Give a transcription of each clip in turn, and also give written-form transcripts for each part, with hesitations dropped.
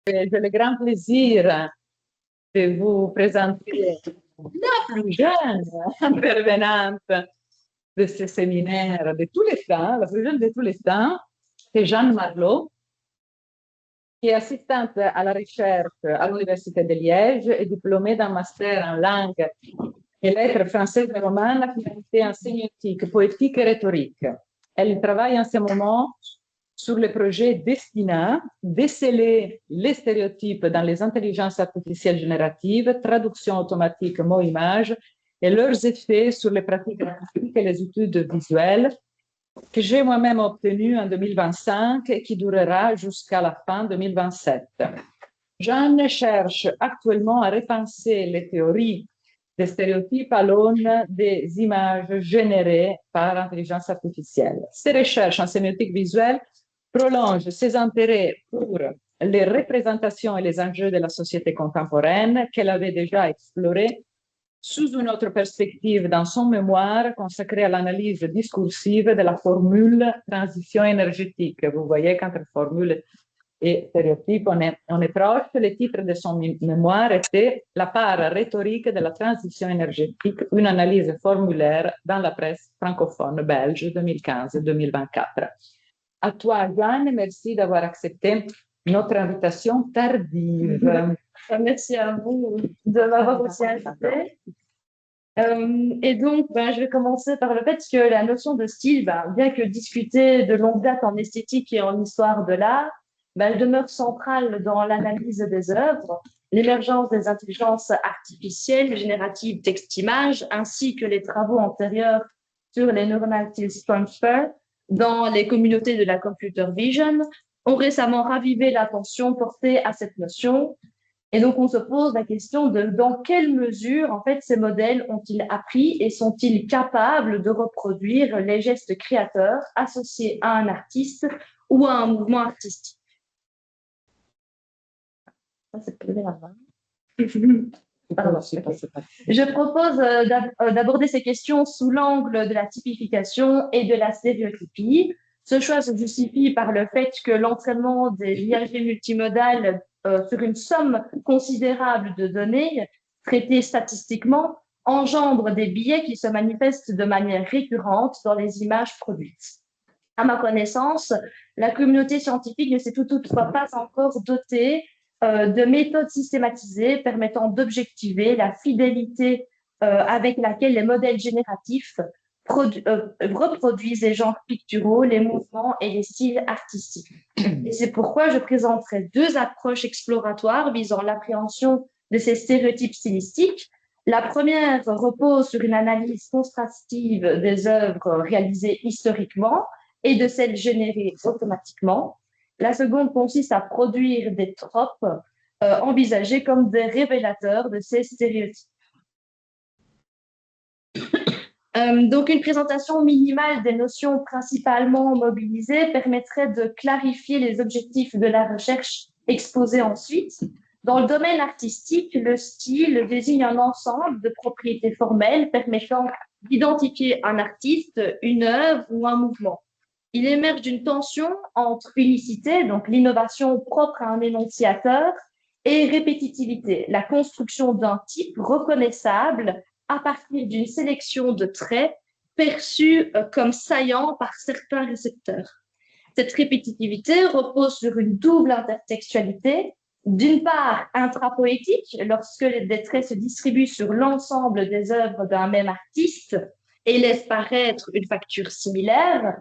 J'ai le grand plaisir de vous présenter la plus jeune intervenante de ce séminaire de tous les temps, la plus jeune de tous les temps, c'est Jeanne Marlot, qui est assistante à la recherche à l'Université de Liège et diplômée d'un master en langue et lettres françaises et romanes à finalité en sémiotique, poétique et rhétorique. Elle travaille en ce moment sur le projet Destina, déceler les stéréotypes dans les intelligences artificielles génératives, traduction automatique mot-image et leurs effets sur les pratiques artistiques et les études visuelles, que j'ai moi-même obtenu en 2025 et qui durera jusqu'à la fin 2027. Jeanne cherche actuellement à repenser les théories des stéréotypes à l'aune des images générées par l'intelligence artificielle. Ces recherches en sémiotique visuelle prolongent ses intérêts pour les représentations et les enjeux de la société contemporaine qu'elle avait déjà explorés sous une autre perspective dans son mémoire consacré à l'analyse discursive de la formule transition énergétique. Vous voyez qu'entre formule et stéréotype, on est proche. Le titre de son mémoire était La part rhétorique de la transition énergétique, une analyse formulaire dans la presse francophone belge 2015-2024. À toi, Jeanne, merci d'avoir accepté notre invitation tardive. Merci à vous de m'avoir aussi invité. Et donc, je vais commencer par le fait que la notion de style, bien que discutée de longue date en esthétique et en histoire de l'art, elle demeure centrale dans l'analyse des œuvres, l'émergence des intelligences artificielles, génératives texte-image, ainsi que les travaux antérieurs sur les neuronal transfer dans les communautés de la computer vision ont récemment ravivé l'attention portée à cette notion. Et donc, on se pose la question de dans quelle mesure, en fait, ces modèles ont-ils appris et sont-ils capables de reproduire les gestes créateurs associés à un artiste ou à un mouvement artistique. Pardon. Je propose d'aborder ces questions sous l'angle de la typification et de la stéréotypie. Ce choix se justifie par le fait que l'entraînement des IAG multimodales sur une somme considérable de données traitées statistiquement engendre des biais qui se manifestent de manière récurrente dans les images produites. À ma connaissance, la communauté scientifique ne s'est toutefois pas encore dotée de méthodes systématisées permettant d'objectiver la fidélité avec laquelle les modèles génératifs reproduisent les genres picturaux, les mouvements et les styles artistiques. Et c'est pourquoi je présenterai deux approches exploratoires visant l'appréhension de ces stéréotypes stylistiques. La première repose sur une analyse contrastive des œuvres réalisées historiquement et de celles générées automatiquement. La seconde consiste à produire des tropes envisagés comme des révélateurs de ces stéréotypes. Donc, une présentation minimale des notions principalement mobilisées permettrait de clarifier les objectifs de la recherche exposée ensuite. Dans le domaine artistique, le style désigne un ensemble de propriétés formelles permettant d'identifier un artiste, une œuvre ou un mouvement. Il émerge d'une tension entre unicité, donc l'innovation propre à un énonciateur, et répétitivité, la construction d'un type reconnaissable à partir d'une sélection de traits perçus comme saillants par certains récepteurs. Cette répétitivité repose sur une double intertextualité, d'une part intrapoétique, lorsque des traits se distribuent sur l'ensemble des œuvres d'un même artiste et laissent paraître une facture similaire,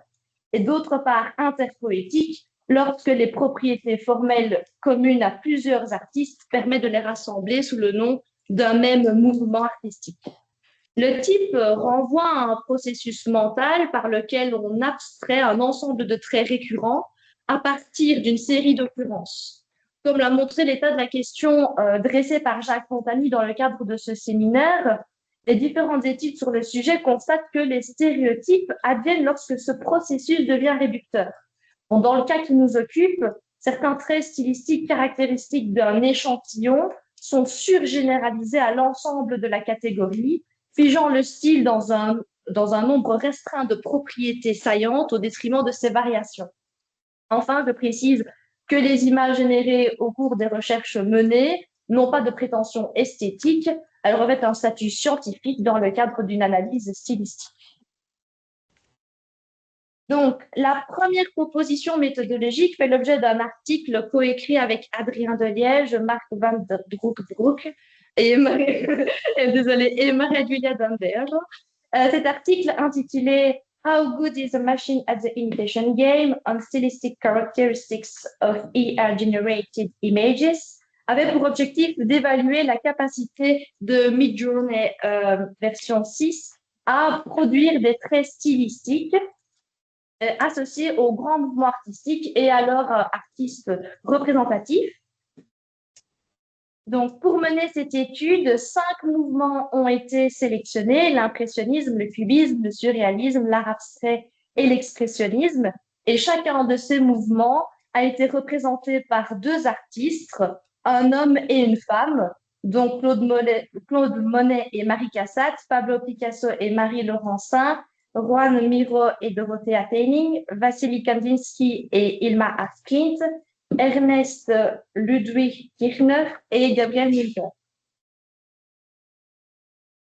et d'autre part interpoétique, lorsque les propriétés formelles communes à plusieurs artistes permettent de les rassembler sous le nom d'un même mouvement artistique. Le type renvoie à un processus mental par lequel on abstrait un ensemble de traits récurrents à partir d'une série d'occurrences. Comme l'a montré l'état de la question dressée par Jacques Montagny dans le cadre de ce séminaire, les différentes études sur le sujet constatent que les stéréotypes adviennent lorsque ce processus devient réducteur. Bon, dans le cas qui nous occupe, certains traits stylistiques caractéristiques d'un échantillon sont surgénéralisés à l'ensemble de la catégorie, figeant le style dans un nombre restreint de propriétés saillantes au détriment de ses variations. Enfin, je précise que les images générées au cours des recherches menées n'ont pas de prétention esthétique, elles revêtent un statut scientifique dans le cadre d'une analyse stylistique. Donc, la première proposition méthodologique fait l'objet d'un article coécrit avec Adrien Deliège, Marc van der Broek et Maria-Julia Danberg. Cet article intitulé How good is a machine at the imitation game on stylistic characteristics of AI-generated images avait pour objectif d'évaluer la capacité de Midjourney version 6 à produire des traits stylistiques associés aux grands mouvements artistiques et à leurs artistes représentatifs. Donc, pour mener cette étude, 5 mouvements ont été sélectionnés, l'impressionnisme, le cubisme, le surréalisme, l'art abstrait et l'expressionnisme. Et chacun de ces mouvements a été représenté par 2 artistes, un homme et une femme, donc Claude Monet et Marie Cassatt, Pablo Picasso et Marie Laurencin, Juan Miro et Dorothea Teining, Vassili Kandinsky et Ilma Afklint, Ernest Ludwig Kirchner et Gabriel Milton.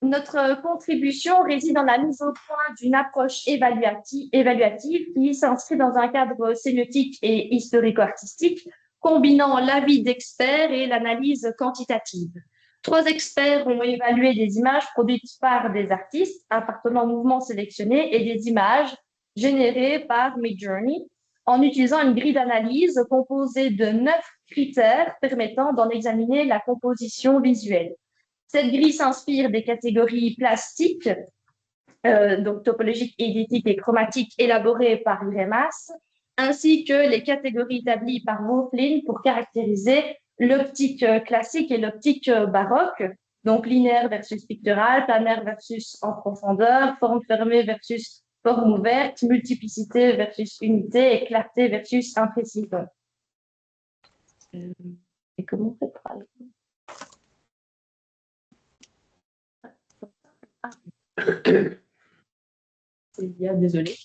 Notre contribution réside dans la mise au point d'une approche évaluative qui s'inscrit dans un cadre sémiotique et historico-artistique, combinant l'avis d'experts et l'analyse quantitative. 3 experts ont évalué des images produites par des artistes appartenant au mouvement sélectionné et des images générées par Midjourney en utilisant une grille d'analyse composée de 9 critères permettant d'en examiner la composition visuelle. Cette grille s'inspire des catégories plastiques, donc topologiques, éditiques et chromatiques élaborées par UREMAS, ainsi que les catégories établies par Wolflin pour caractériser l'optique classique et l'optique baroque, donc linéaire versus pictural, planaire versus en profondeur, forme fermée versus forme ouverte, multiplicité versus unité et clarté versus imprécision. Et comment on fait pour aller? Désolée.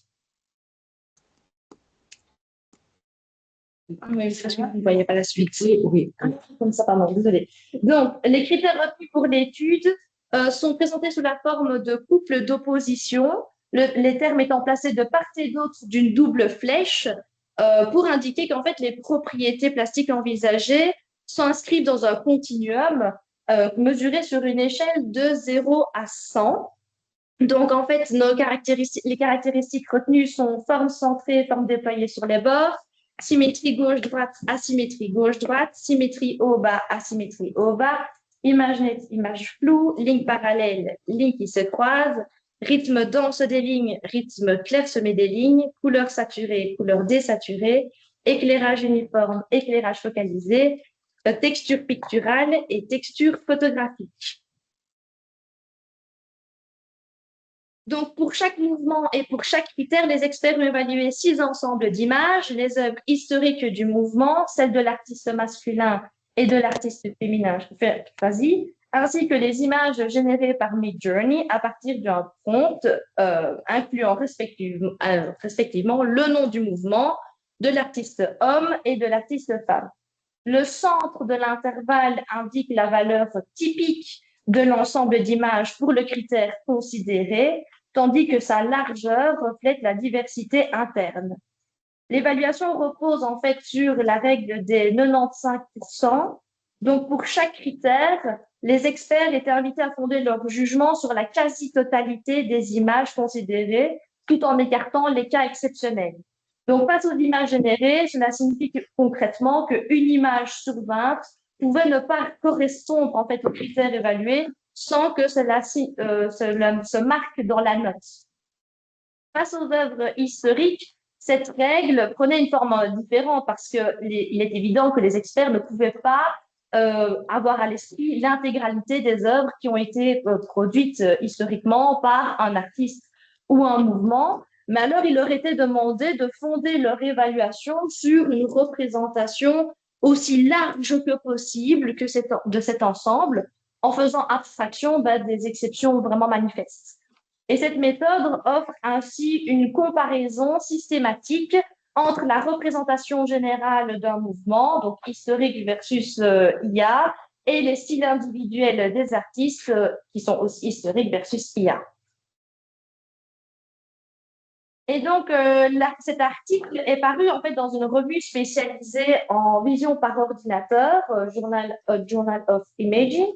Oui, parce que vous ne voyez pas la suite. Oui. Comme ça, pardon, désolée. Donc, les critères retenus pour l'étude sont présentés sous la forme de couples d'opposition, les termes étant placés de part et d'autre d'une double flèche pour indiquer qu'en fait, les propriétés plastiques envisagées sont inscrites dans un continuum mesuré sur une échelle de 0 à 100. Donc, en fait, les caractéristiques retenues sont forme centrée, forme déployée sur les bords, symétrie gauche-droite, asymétrie gauche-droite, symétrie haut-bas, asymétrie haut-bas, image nette, image floue, ligne parallèle, ligne qui se croise, rythme dense des lignes, rythme clairsemé des lignes, couleur saturée, couleur désaturée, éclairage uniforme, éclairage focalisé, texture picturale et texture photographique. Donc, pour chaque mouvement et pour chaque critère, les experts ont évalué 6 ensembles d'images, les œuvres historiques du mouvement, celles de l'artiste masculin et de l'artiste féminin choisi, ainsi que les images générées par Midjourney à partir d'un prompt incluant respectivement le nom du mouvement, de l'artiste homme et de l'artiste femme. Le centre de l'intervalle indique la valeur typique de l'ensemble d'images pour le critère considéré, tandis que sa largeur reflète la diversité interne. L'évaluation repose en fait sur la règle des 95%. Donc, pour chaque critère, les experts étaient invités à fonder leur jugement sur la quasi-totalité des images considérées, tout en écartant les cas exceptionnels. Donc, face aux images générées, cela signifie concrètement qu'une image sur 20 pouvait ne pas correspondre en fait aux critères évalués sans que cela se marque dans la note. Face aux œuvres historiques, cette règle prenait une forme différente parce qu'il est évident que les experts ne pouvaient pas avoir à l'esprit l'intégralité des œuvres qui ont été produites historiquement par un artiste ou un mouvement, mais alors il leur était demandé de fonder leur évaluation sur une représentation aussi large que possible de cet ensemble, en faisant abstraction des exceptions vraiment manifestes. Et cette méthode offre ainsi une comparaison systématique entre la représentation générale d'un mouvement, donc historique versus IA, et les styles individuels des artistes qui sont aussi historiques versus IA. Et donc, cet article est paru en fait dans une revue spécialisée en vision par ordinateur, Journal of Imaging,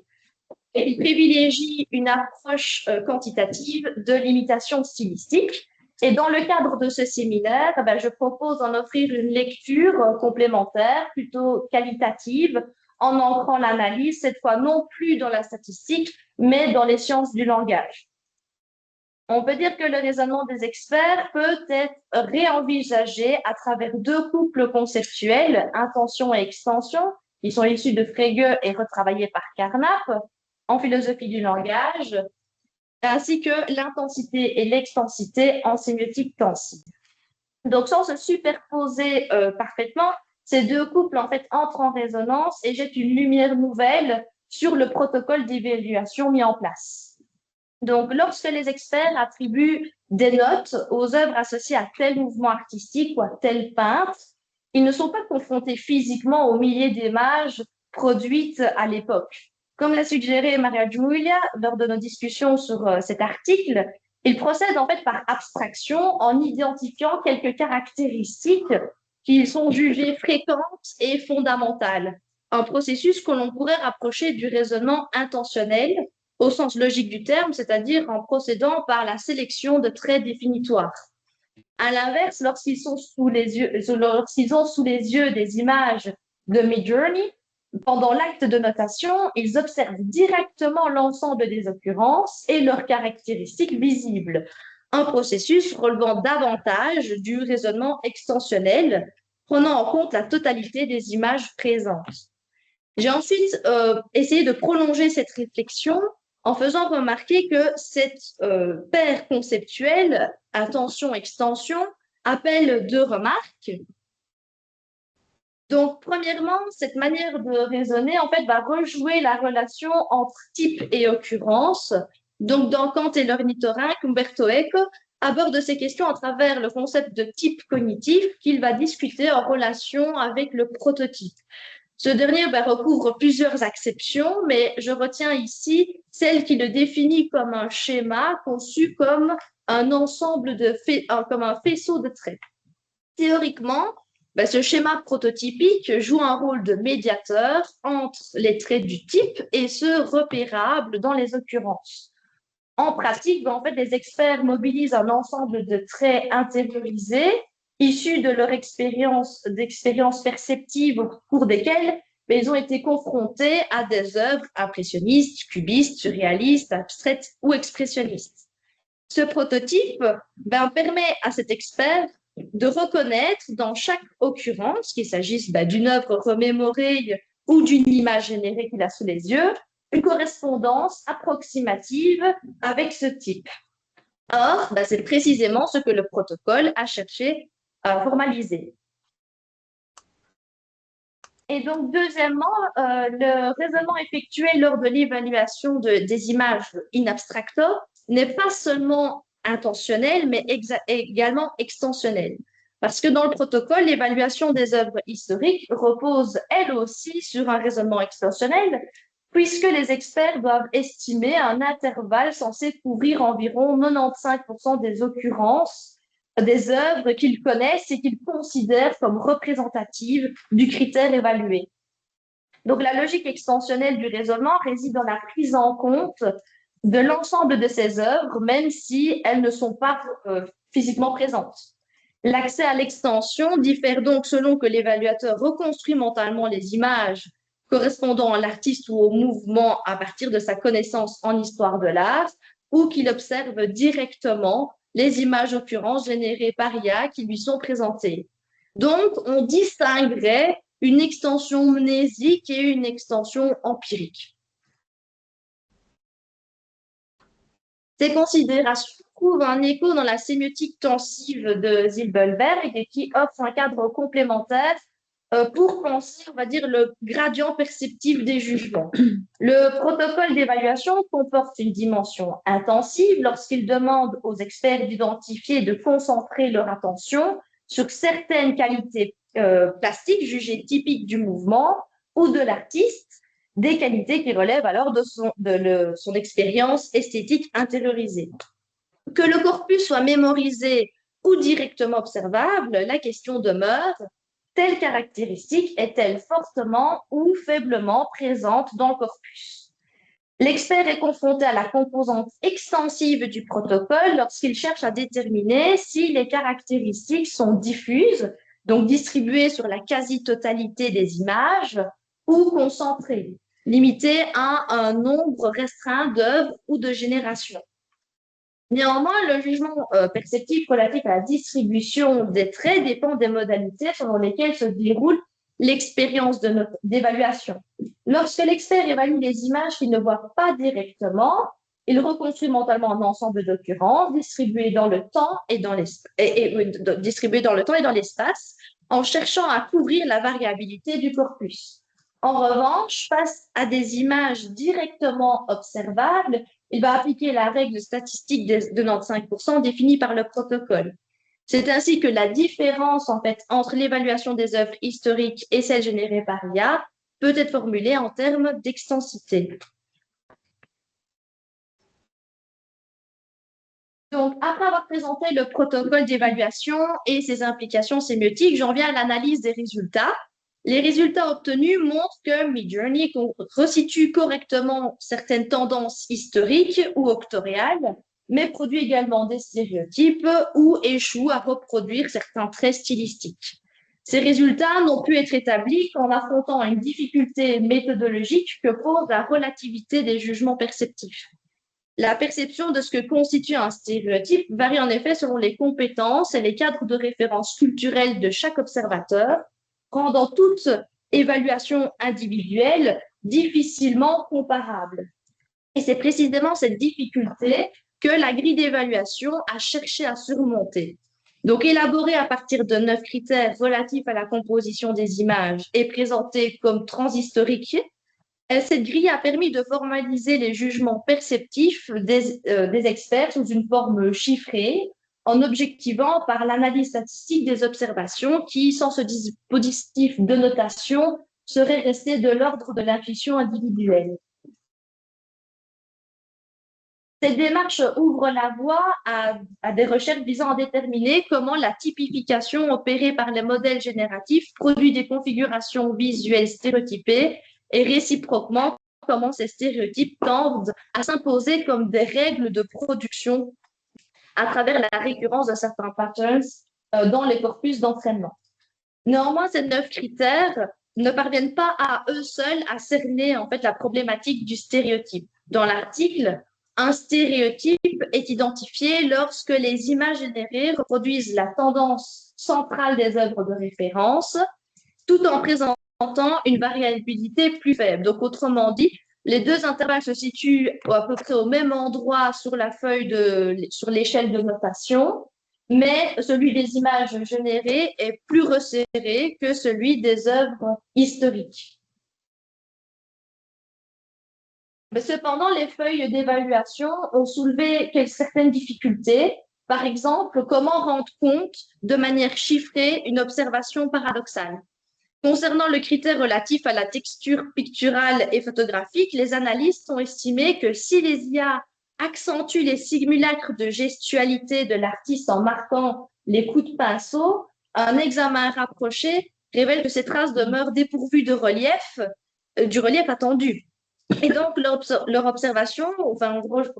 et il privilégie une approche quantitative de l'imitation stylistique. Et dans le cadre de ce séminaire, je propose d'en offrir une lecture complémentaire, plutôt qualitative, en ancrant l'analyse, cette fois non plus dans la statistique, mais dans les sciences du langage. On peut dire que le raisonnement des experts peut être réenvisagé à travers deux couples conceptuels, intention et extension, qui sont issus de Frege et retravaillés par Carnap en philosophie du langage, ainsi que l'intensité et l'extensité en sémiotique tensive. Donc, sans se superposer parfaitement, ces deux couples en fait entrent en résonance et jettent une lumière nouvelle sur le protocole d'évaluation mis en place. Donc, lorsque les experts attribuent des notes aux œuvres associées à tel mouvement artistique ou à tel peintre, ils ne sont pas confrontés physiquement aux milliers d'images produites à l'époque. Comme l'a suggéré Maria Giulia lors de nos discussions sur cet article, ils procèdent en fait par abstraction en identifiant quelques caractéristiques qui sont jugées fréquentes et fondamentales. Un processus que l'on pourrait rapprocher du raisonnement intentionnel au sens logique du terme, c'est-à-dire en procédant par la sélection de traits définitoires. À l'inverse, lorsqu'ils ont sous les yeux des images de Midjourney, pendant l'acte de notation, ils observent directement l'ensemble des occurrences et leurs caractéristiques visibles, un processus relevant davantage du raisonnement extensionnel, prenant en compte la totalité des images présentes. J'ai ensuite essayé de prolonger cette réflexion en faisant remarquer que cette paire conceptuelle, intention-extension, appelle deux remarques. Donc, premièrement, cette manière de raisonner, en fait, va rejouer la relation entre type et occurrence. Donc, dans Kant et l'ornithorynque, Umberto Eco aborde ces questions à travers le concept de type cognitif qu'il va discuter en relation avec le prototype. Ce dernier recouvre plusieurs acceptions, mais je retiens ici celle qui le définit comme un schéma conçu comme un ensemble comme un faisceau de traits. Théoriquement, ce schéma prototypique joue un rôle de médiateur entre les traits du type et ceux repérables dans les occurrences. En pratique, en fait, les experts mobilisent un ensemble de traits intériorisés issus de leur d'expériences perceptives au cours desquelles ils ont été confrontés à des œuvres impressionnistes, cubistes, surréalistes, abstraites ou expressionnistes. Ce prototype permet à cet expert de reconnaître dans chaque occurrence, qu'il s'agisse d'une œuvre remémorée ou d'une image générée qu'il a sous les yeux, une correspondance approximative avec ce type. Or, c'est précisément ce que le protocole a cherché à formaliser. Et donc, deuxièmement, le raisonnement effectué lors de l'évaluation des images in abstracto n'est pas seulement intentionnel, mais également extensionnel. Parce que dans le protocole, l'évaluation des œuvres historiques repose, elle aussi, sur un raisonnement extensionnel, puisque les experts doivent estimer un intervalle censé couvrir environ 95% des occurrences des œuvres qu'ils connaissent et qu'ils considèrent comme représentatives du critère évalué. Donc, la logique extensionnelle du raisonnement réside dans la prise en compte de l'ensemble de ces œuvres, même si elles ne sont pas physiquement présentes. L'accès à l'extension diffère donc selon que l'évaluateur reconstruit mentalement les images correspondant à l'artiste ou au mouvement à partir de sa connaissance en histoire de l'art, ou qu'il observe directement les images occurrences générées par IA qui lui sont présentées. Donc, on distinguerait une extension mnésique et une extension empirique. Ces considérations trouvent un écho dans la sémiotique tensive de Zilberberg et qui offre un cadre complémentaire pour penser, on va dire, le gradient perceptif des jugements. Le protocole d'évaluation comporte une dimension intensive lorsqu'il demande aux experts d'identifier et de concentrer leur attention sur certaines qualités plastiques jugées typiques du mouvement ou de l'artiste, des qualités qui relèvent alors de son expérience esthétique intériorisée. Que le corpus soit mémorisé ou directement observable, la question demeure, telle caractéristique est-elle fortement ou faiblement présente dans le corpus? L'expert est confronté à la composante extensive du protocole lorsqu'il cherche à déterminer si les caractéristiques sont diffuses, donc distribuées sur la quasi-totalité des images, ou concentrées, limitées à un nombre restreint d'œuvres ou de générations. Néanmoins, le jugement perceptif relatif à la distribution des traits dépend des modalités selon lesquelles se déroule l'expérience d'évaluation. Lorsque l'expert évalue les images qu'il ne voit pas directement, il reconstruit mentalement un ensemble d'occurrences distribuées dans le temps et dans l'espace en cherchant à couvrir la variabilité du corpus. En revanche, face à des images directement observables, il va appliquer la règle statistique de 95% définie par le protocole. C'est ainsi que la différence en fait, entre l'évaluation des œuvres historiques et celle générée par l'IA peut être formulée en termes d'extensité. Donc, après avoir présenté le protocole d'évaluation et ses implications sémiotiques, j'en viens à l'analyse des résultats. Les résultats obtenus montrent que Midjourney resitue correctement certaines tendances historiques ou octoriales, mais produit également des stéréotypes ou échoue à reproduire certains traits stylistiques. Ces résultats n'ont pu être établis qu'en affrontant une difficulté méthodologique que pose la relativité des jugements perceptifs. La perception de ce que constitue un stéréotype varie en effet selon les compétences et les cadres de référence culturels de chaque observateur, rendant toute évaluation individuelle difficilement comparable. Et c'est précisément cette difficulté que la grille d'évaluation a cherché à surmonter. Donc, élaborée à partir de 9 critères relatifs à la composition des images et présentée comme transhistorique, cette grille a permis de formaliser les jugements perceptifs des experts sous une forme chiffrée, en objectivant par l'analyse statistique des observations qui, sans ce dispositif de notation, seraient restées de l'ordre de l'intuition individuelle. Cette démarche ouvre la voie à des recherches visant à déterminer comment la typification opérée par les modèles génératifs produit des configurations visuelles stéréotypées et réciproquement comment ces stéréotypes tendent à s'imposer comme des règles de production à travers la récurrence de certains patterns dans les corpus d'entraînement. Néanmoins, ces 9 critères ne parviennent pas à eux seuls à cerner en fait la problématique du stéréotype. Dans l'article, un stéréotype est identifié lorsque les images générées reproduisent la tendance centrale des œuvres de référence, tout en présentant une variabilité plus faible. Donc, autrement dit, les deux intervalles se situent à peu près au même endroit sur la feuille sur l'échelle de notation, mais celui des images générées est plus resserré que celui des œuvres historiques. Mais cependant, les feuilles d'évaluation ont soulevé certaines difficultés. Par exemple, comment rendre compte de manière chiffrée une observation paradoxale. Concernant le critère relatif à la texture picturale et photographique, les analystes ont estimé que si les IA accentuent les simulacres de gestualité de l'artiste en marquant les coups de pinceau, un examen rapproché révèle que ces traces demeurent dépourvues de relief, du relief attendu. Et donc, leur observation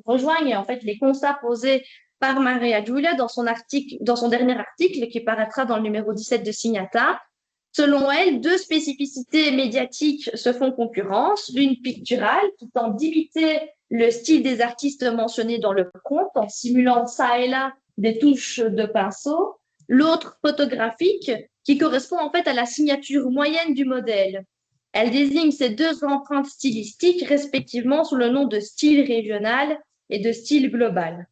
rejoignent en fait les constats posés par Maria Giulia dans son dernier article qui paraîtra dans le numéro 17 de Signata. Selon elle, deux spécificités médiatiques se font concurrence, l'une picturale, qui tente d'imiter le style des artistes mentionnés dans le prompt en simulant ça et là des touches de pinceau, l'autre photographique, qui correspond en fait à la signature moyenne du modèle. Elle désigne ces deux empreintes stylistiques respectivement sous le nom de style régional et de style global.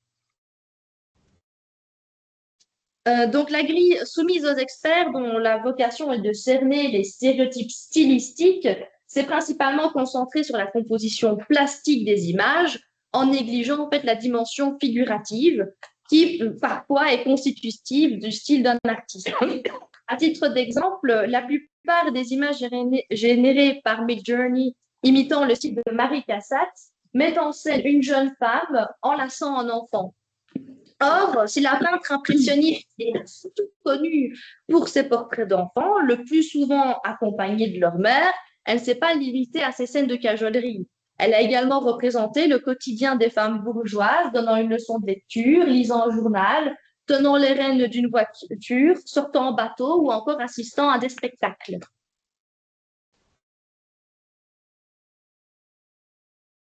Donc, la grille soumise aux experts, dont la vocation est de cerner les stéréotypes stylistiques, s'est principalement concentrée sur la composition plastique des images, en négligeant en fait la dimension figurative, qui parfois est constitutive du style d'un artiste. À titre d'exemple, la plupart des images générées par Midjourney imitant le style de Marie Cassatt mettent en scène une jeune femme enlaçant un enfant. Or, si la peintre impressionniste est surtout connue pour ses portraits d'enfants, le plus souvent accompagnés de leur mère, elle ne s'est pas limitée à ces scènes de cajolerie. Elle a également représenté le quotidien des femmes bourgeoises, donnant une leçon de lecture, lisant un journal, tenant les rênes d'une voiture, sortant en bateau ou encore assistant à des spectacles.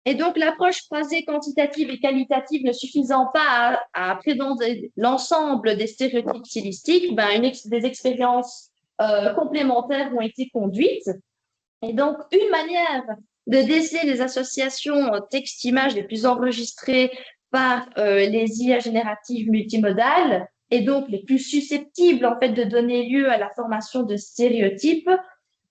Et donc, l'approche croisée quantitative et qualitative ne suffisant pas à appréhender l'ensemble des stéréotypes stylistiques, des expériences complémentaires ont été conduites. Et donc, une manière de déceler les associations texte-image les plus enregistrées par les IA génératives multimodales et donc les plus susceptibles en fait de donner lieu à la formation de stéréotypes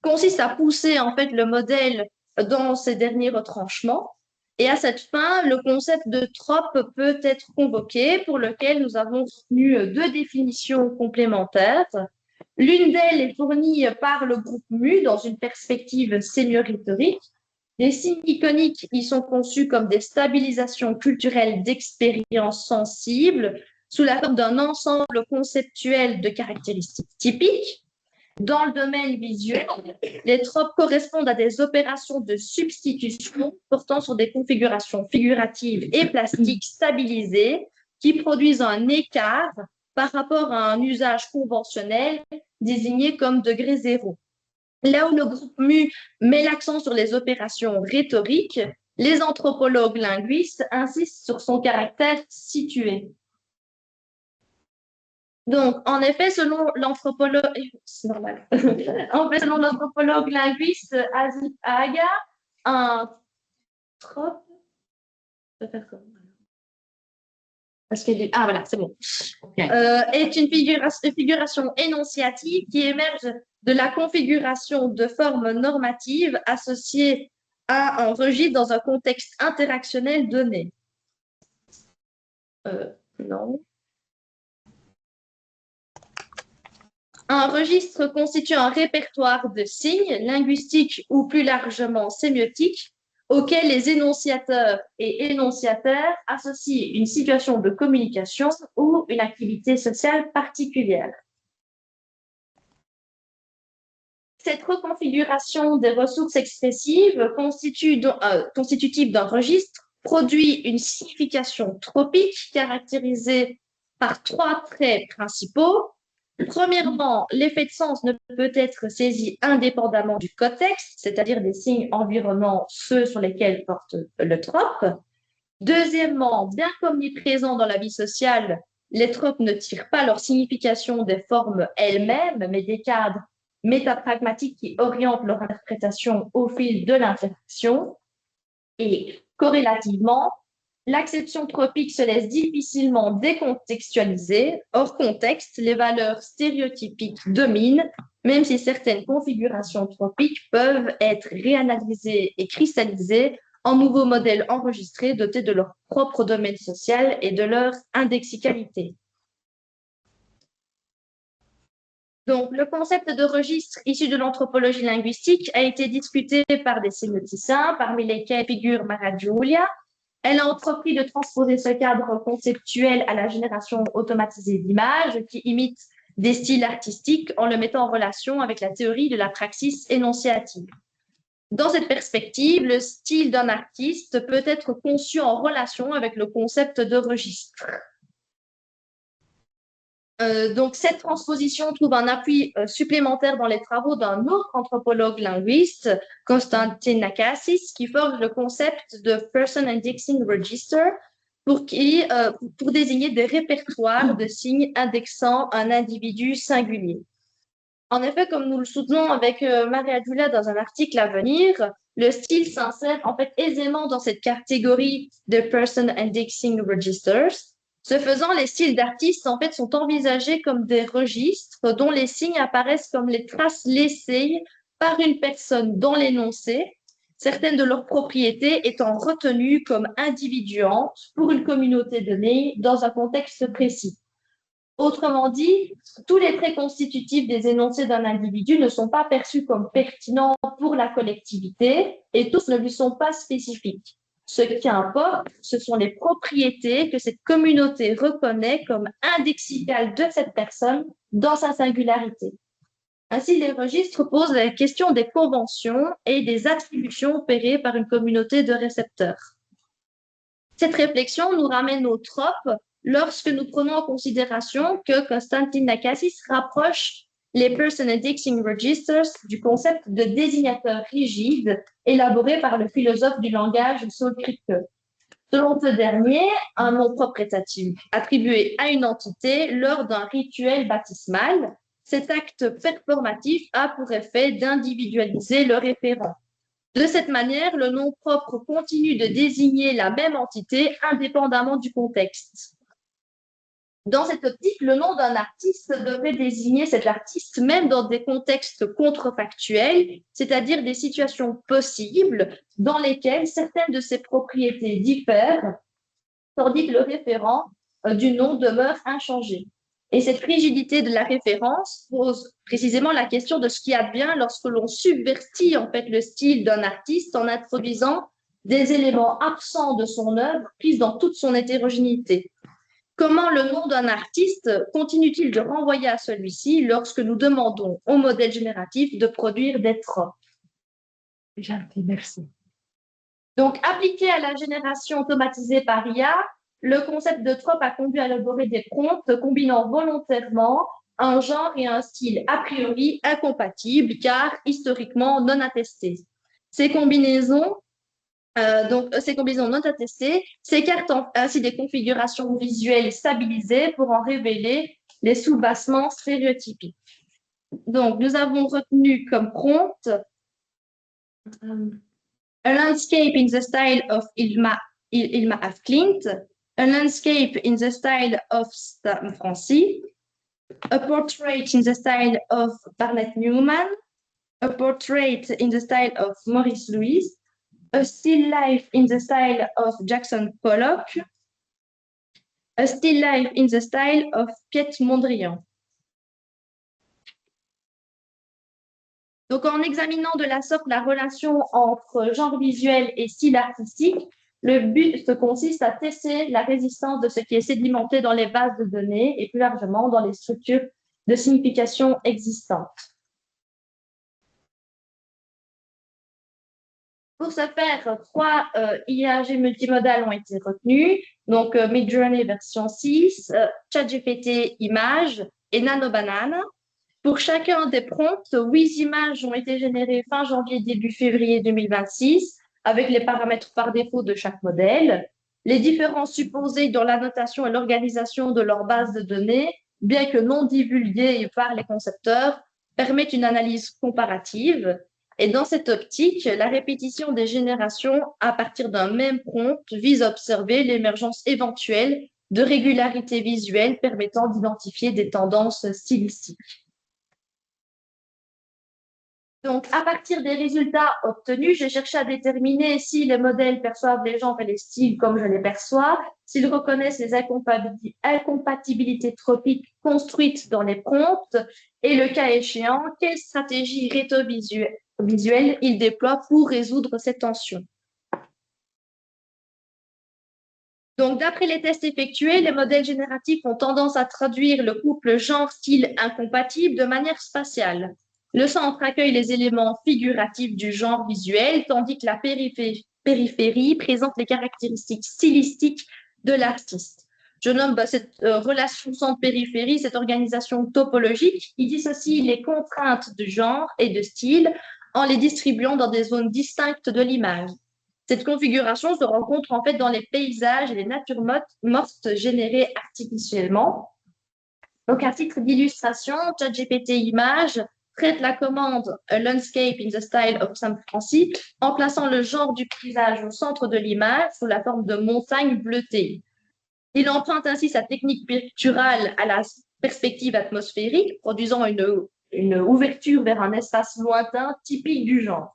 consiste à pousser en fait le modèle dans ses derniers retranchements. Et à cette fin, le concept de trope peut être convoqué, pour lequel nous avons retenu deux définitions complémentaires. L'une d'elles est fournie par le groupe MU dans une perspective sémio-rhétorique. Les signes iconiques y sont conçus comme des stabilisations culturelles d'expériences sensibles sous la forme d'un ensemble conceptuel de caractéristiques typiques. Dans le domaine visuel, les tropes correspondent à des opérations de substitution portant sur des configurations figuratives et plastiques stabilisées qui produisent un écart par rapport à un usage conventionnel désigné comme degré zéro. Là où le groupe MU met l'accent sur les opérations rhétoriques, les anthropologues linguistes insistent sur son caractère situé. Donc, en effet, selon l'anthropologue linguiste Azif Aga, un trope, voilà, c'est bon. Okay. Est une figuration énonciative qui émerge de la configuration de formes normatives associées à un registre dans un contexte interactionnel donné. Non. Un registre constitue un répertoire de signes linguistiques ou plus largement sémiotiques auxquels les énonciateurs et énonciataires associent une situation de communication ou une activité sociale particulière. Cette reconfiguration des ressources expressives constitutive d'un registre produit une signification tropique caractérisée par trois traits principaux. Premièrement, l'effet de sens ne peut être saisi indépendamment du contexte, c'est-à-dire des signes environnants, ceux sur lesquels porte le trope. Deuxièmement, bien qu'omniprésents dans la vie sociale, les tropes ne tirent pas leur signification des formes elles-mêmes, mais des cadres métapragmatiques qui orientent leur interprétation au fil de l'interaction. Et corrélativement, l'acception tropique se laisse difficilement décontextualiser. Hors contexte, les valeurs stéréotypiques dominent, même si certaines configurations tropiques peuvent être réanalysées et cristallisées en nouveaux modèles enregistrés dotés de leur propre domaine social et de leur indexicalité. Donc, le concept de registre issu de l'anthropologie linguistique a été discuté par des sémioticiens, parmi lesquels figure Mara Giulia. Elle a entrepris de transposer ce cadre conceptuel à la génération automatisée d'images qui imite des styles artistiques en le mettant en relation avec la théorie de la praxis énonciative. Dans cette perspective, le style d'un artiste peut être conçu en relation avec le concept de registre. Donc, cette transposition trouve un appui supplémentaire dans les travaux d'un autre anthropologue linguiste, Konstantin Nakassis, qui forge le concept de Person Indexing Register pour désigner des répertoires de signes indexant un individu singulier. En effet, comme nous le soutenons avec Maria Giulia dans un article à venir, le style s'insère en fait aisément dans cette catégorie de Person Indexing Registers. Ce faisant, les styles d'artistes en fait sont envisagés comme des registres dont les signes apparaissent comme les traces laissées par une personne dans l'énoncé. certaines de leurs propriétés étant retenues comme individuantes pour une communauté donnée dans un contexte précis. Autrement dit, tous les traits constitutifs des énoncés d'un individu ne sont pas perçus comme pertinents pour la collectivité et tous ne lui sont pas spécifiques. Ce qui importe, ce sont les propriétés que cette communauté reconnaît comme indexicales de cette personne dans sa singularité. Ainsi, les registres posent la question des conventions et des attributions opérées par une communauté de récepteurs. Cette réflexion nous ramène au trope lorsque nous prenons en considération que Konstantin Nakassis rapproche les Person Indexing Registers du concept de désignateur rigide élaboré par le philosophe du langage Saul Kripke. Selon ce dernier, un nom propre est attribué à une entité lors d'un rituel baptismal. Cet acte performatif a pour effet d'individualiser le référent. De cette manière, le nom propre continue de désigner la même entité indépendamment du contexte. Dans cette optique, le nom d'un artiste devrait désigner cet artiste même dans des contextes contrefactuels, c'est-à-dire des situations possibles dans lesquelles certaines de ses propriétés diffèrent, tandis que le référent du nom demeure inchangé. Et cette rigidité de la référence pose précisément la question de ce qui advient lorsque l'on subvertit en fait le style d'un artiste en introduisant des éléments absents de son œuvre pris dans toute son hétérogénéité. Comment le nom d'un artiste continue-t-il de renvoyer à celui-ci lorsque nous demandons au modèle génératif de produire des tropes? Gentil, merci. Donc, appliqué à la génération automatisée par IA, le concept de trope a conduit à élaborer des prompts combinant volontairement un genre et un style a priori incompatibles car historiquement non attestés. Ces combinaisons non attestées s'écartent ainsi des configurations visuelles stabilisées pour en révéler les sous-bassements stéréotypiques. Donc, nous avons retenu comme prompt a landscape in the style of Ilma af Klint, a landscape in the style of Stan Francis, a portrait in the style of Barnett Newman, a portrait in the style of Maurice Louis, a still life in the style of Jackson Pollock, a still life in the style of Piet Mondrian. Donc, en examinant de la sorte la relation entre genre visuel et style artistique, le but consiste à tester la résistance de ce qui est sédimenté dans les bases de données et plus largement dans les structures de signification existantes. Pour ce faire, 3 IAG multimodales ont été retenus, donc Midjourney version 6, ChatGPT Images et NanoBanane. Pour chacun des prompts, 8 images ont été générées fin janvier, début février 2026, avec les paramètres par défaut de chaque modèle. Les différences supposées dans la notation et l'organisation de leur base de données, bien que non divulguées par les concepteurs, permettent une analyse comparative. Et dans cette optique, la répétition des générations à partir d'un même prompt vise à observer l'émergence éventuelle de régularités visuelles permettant d'identifier des tendances stylistiques. Donc, à partir des résultats obtenus, j'ai cherché à déterminer si les modèles perçoivent les genres et les styles comme je les perçois, s'ils reconnaissent les incompatibilités tropiques construites dans les prompts et, le cas échéant, quelle stratégie rétrovisuelle ils déploient pour résoudre ces tensions. Donc, d'après les tests effectués, les modèles génératifs ont tendance à traduire le couple genre-style incompatible de manière spatiale. Le centre accueille les éléments figuratifs du genre visuel, tandis que la périphérie présente les caractéristiques stylistiques de l'artiste. Je nomme cette relation centre-périphérie, cette organisation topologique qui dissocie les contraintes de genre et de style en les distribuant dans des zones distinctes de l'image. Cette configuration se rencontre en fait dans les paysages et les natures mortes générées artificiellement. Donc, à titre d'illustration, ChatGPT Images traite la commande A landscape in the style of San Francis en plaçant le genre du paysage au centre de l'image sous la forme de montagnes bleutées. Il emprunte ainsi sa technique picturale à la perspective atmosphérique, produisant une ouverture vers un espace lointain typique du genre.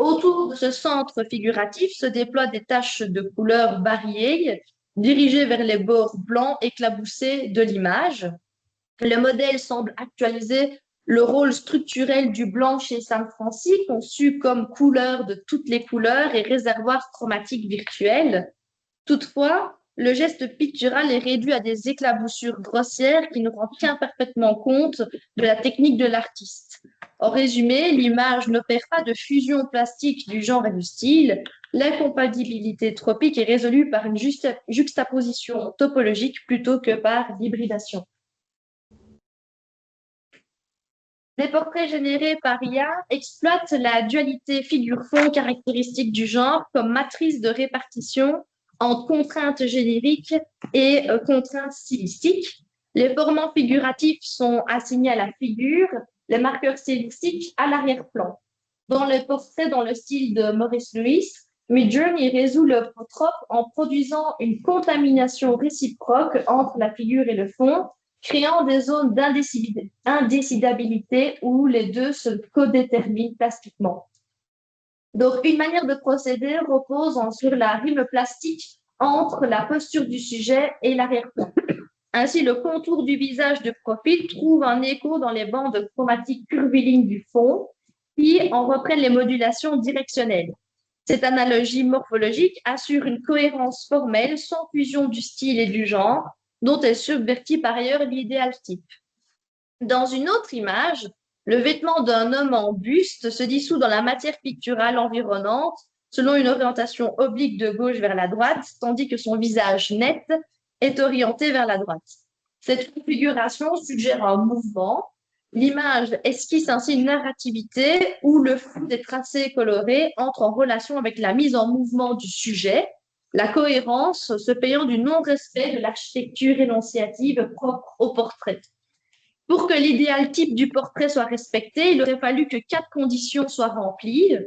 Autour de ce centre figuratif se déploient des taches de couleurs variées, dirigées vers les bords blancs éclaboussés de l'image. Le modèle semble actualiser le rôle structurel du blanc chez San Francisco, conçu comme couleur de toutes les couleurs et réservoir chromatique virtuel. Toutefois, le geste pictural est réduit à des éclaboussures grossières qui ne rendent qu'imparfaitement compte de la technique de l'artiste. En résumé, l'image n'opère pas de fusion plastique du genre et du style. L'incompatibilité tropique est résolue par une juxtaposition topologique plutôt que par l'hybridation. Les portraits générés par IA exploitent la dualité figure-fond caractéristique du genre comme matrice de répartition entre contraintes génériques et contraintes stylistiques. Les formants figuratifs sont assignés à la figure, les marqueurs stylistiques à l'arrière-plan. Dans les portraits dans le style de Maurice Lewis, Midjourney résout le trope en produisant une contamination réciproque entre la figure et le fond, créant des zones d'indécidabilité où les deux se codéterminent plastiquement. Donc, une manière de procéder repose sur la rime plastique entre la posture du sujet et l'arrière-plan. Ainsi, le contour du visage de profil trouve un écho dans les bandes chromatiques curvilignes du fond qui en reprennent les modulations directionnelles. Cette analogie morphologique assure une cohérence formelle sans fusion du style et du genre, dont elle subvertit par ailleurs l'idéal type. Dans une autre image, le vêtement d'un homme en buste se dissout dans la matière picturale environnante selon une orientation oblique de gauche vers la droite, tandis que son visage net est orienté vers la droite. Cette configuration suggère un mouvement. L'image esquisse ainsi une narrativité où le flou des tracés colorés entre en relation avec la mise en mouvement du sujet, la cohérence se payant du non-respect de l'architecture énonciative propre au portrait. Pour que l'idéal type du portrait soit respecté, il aurait fallu que 4 conditions soient remplies.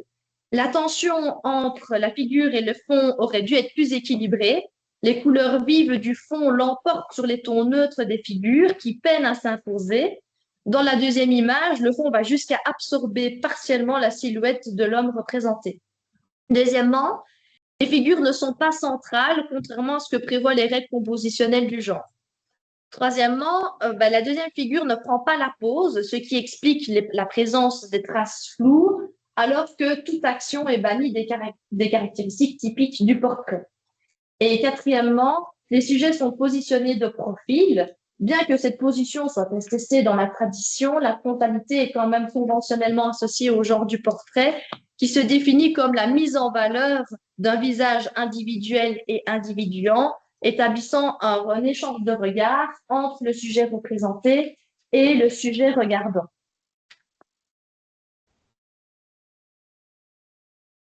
La tension entre la figure et le fond aurait dû être plus équilibrée. Les couleurs vives du fond l'emportent sur les tons neutres des figures qui peinent à s'imposer. Dans la deuxième image, le fond va jusqu'à absorber partiellement la silhouette de l'homme représenté. Deuxièmement, les figures ne sont pas centrales, contrairement à ce que prévoient les règles compositionnelles du genre. Troisièmement, la deuxième figure ne prend pas la pose, ce qui explique la présence des traces floues, alors que toute action est bannie des caractéristiques typiques du portrait. Et quatrièmement, les sujets sont positionnés de profil. Bien que cette position soit contestée dans la tradition, la frontalité est quand même conventionnellement associée au genre du portrait, qui se définit comme la mise en valeur d'un visage individuel et individuant, établissant un échange de regards entre le sujet représenté et le sujet regardant.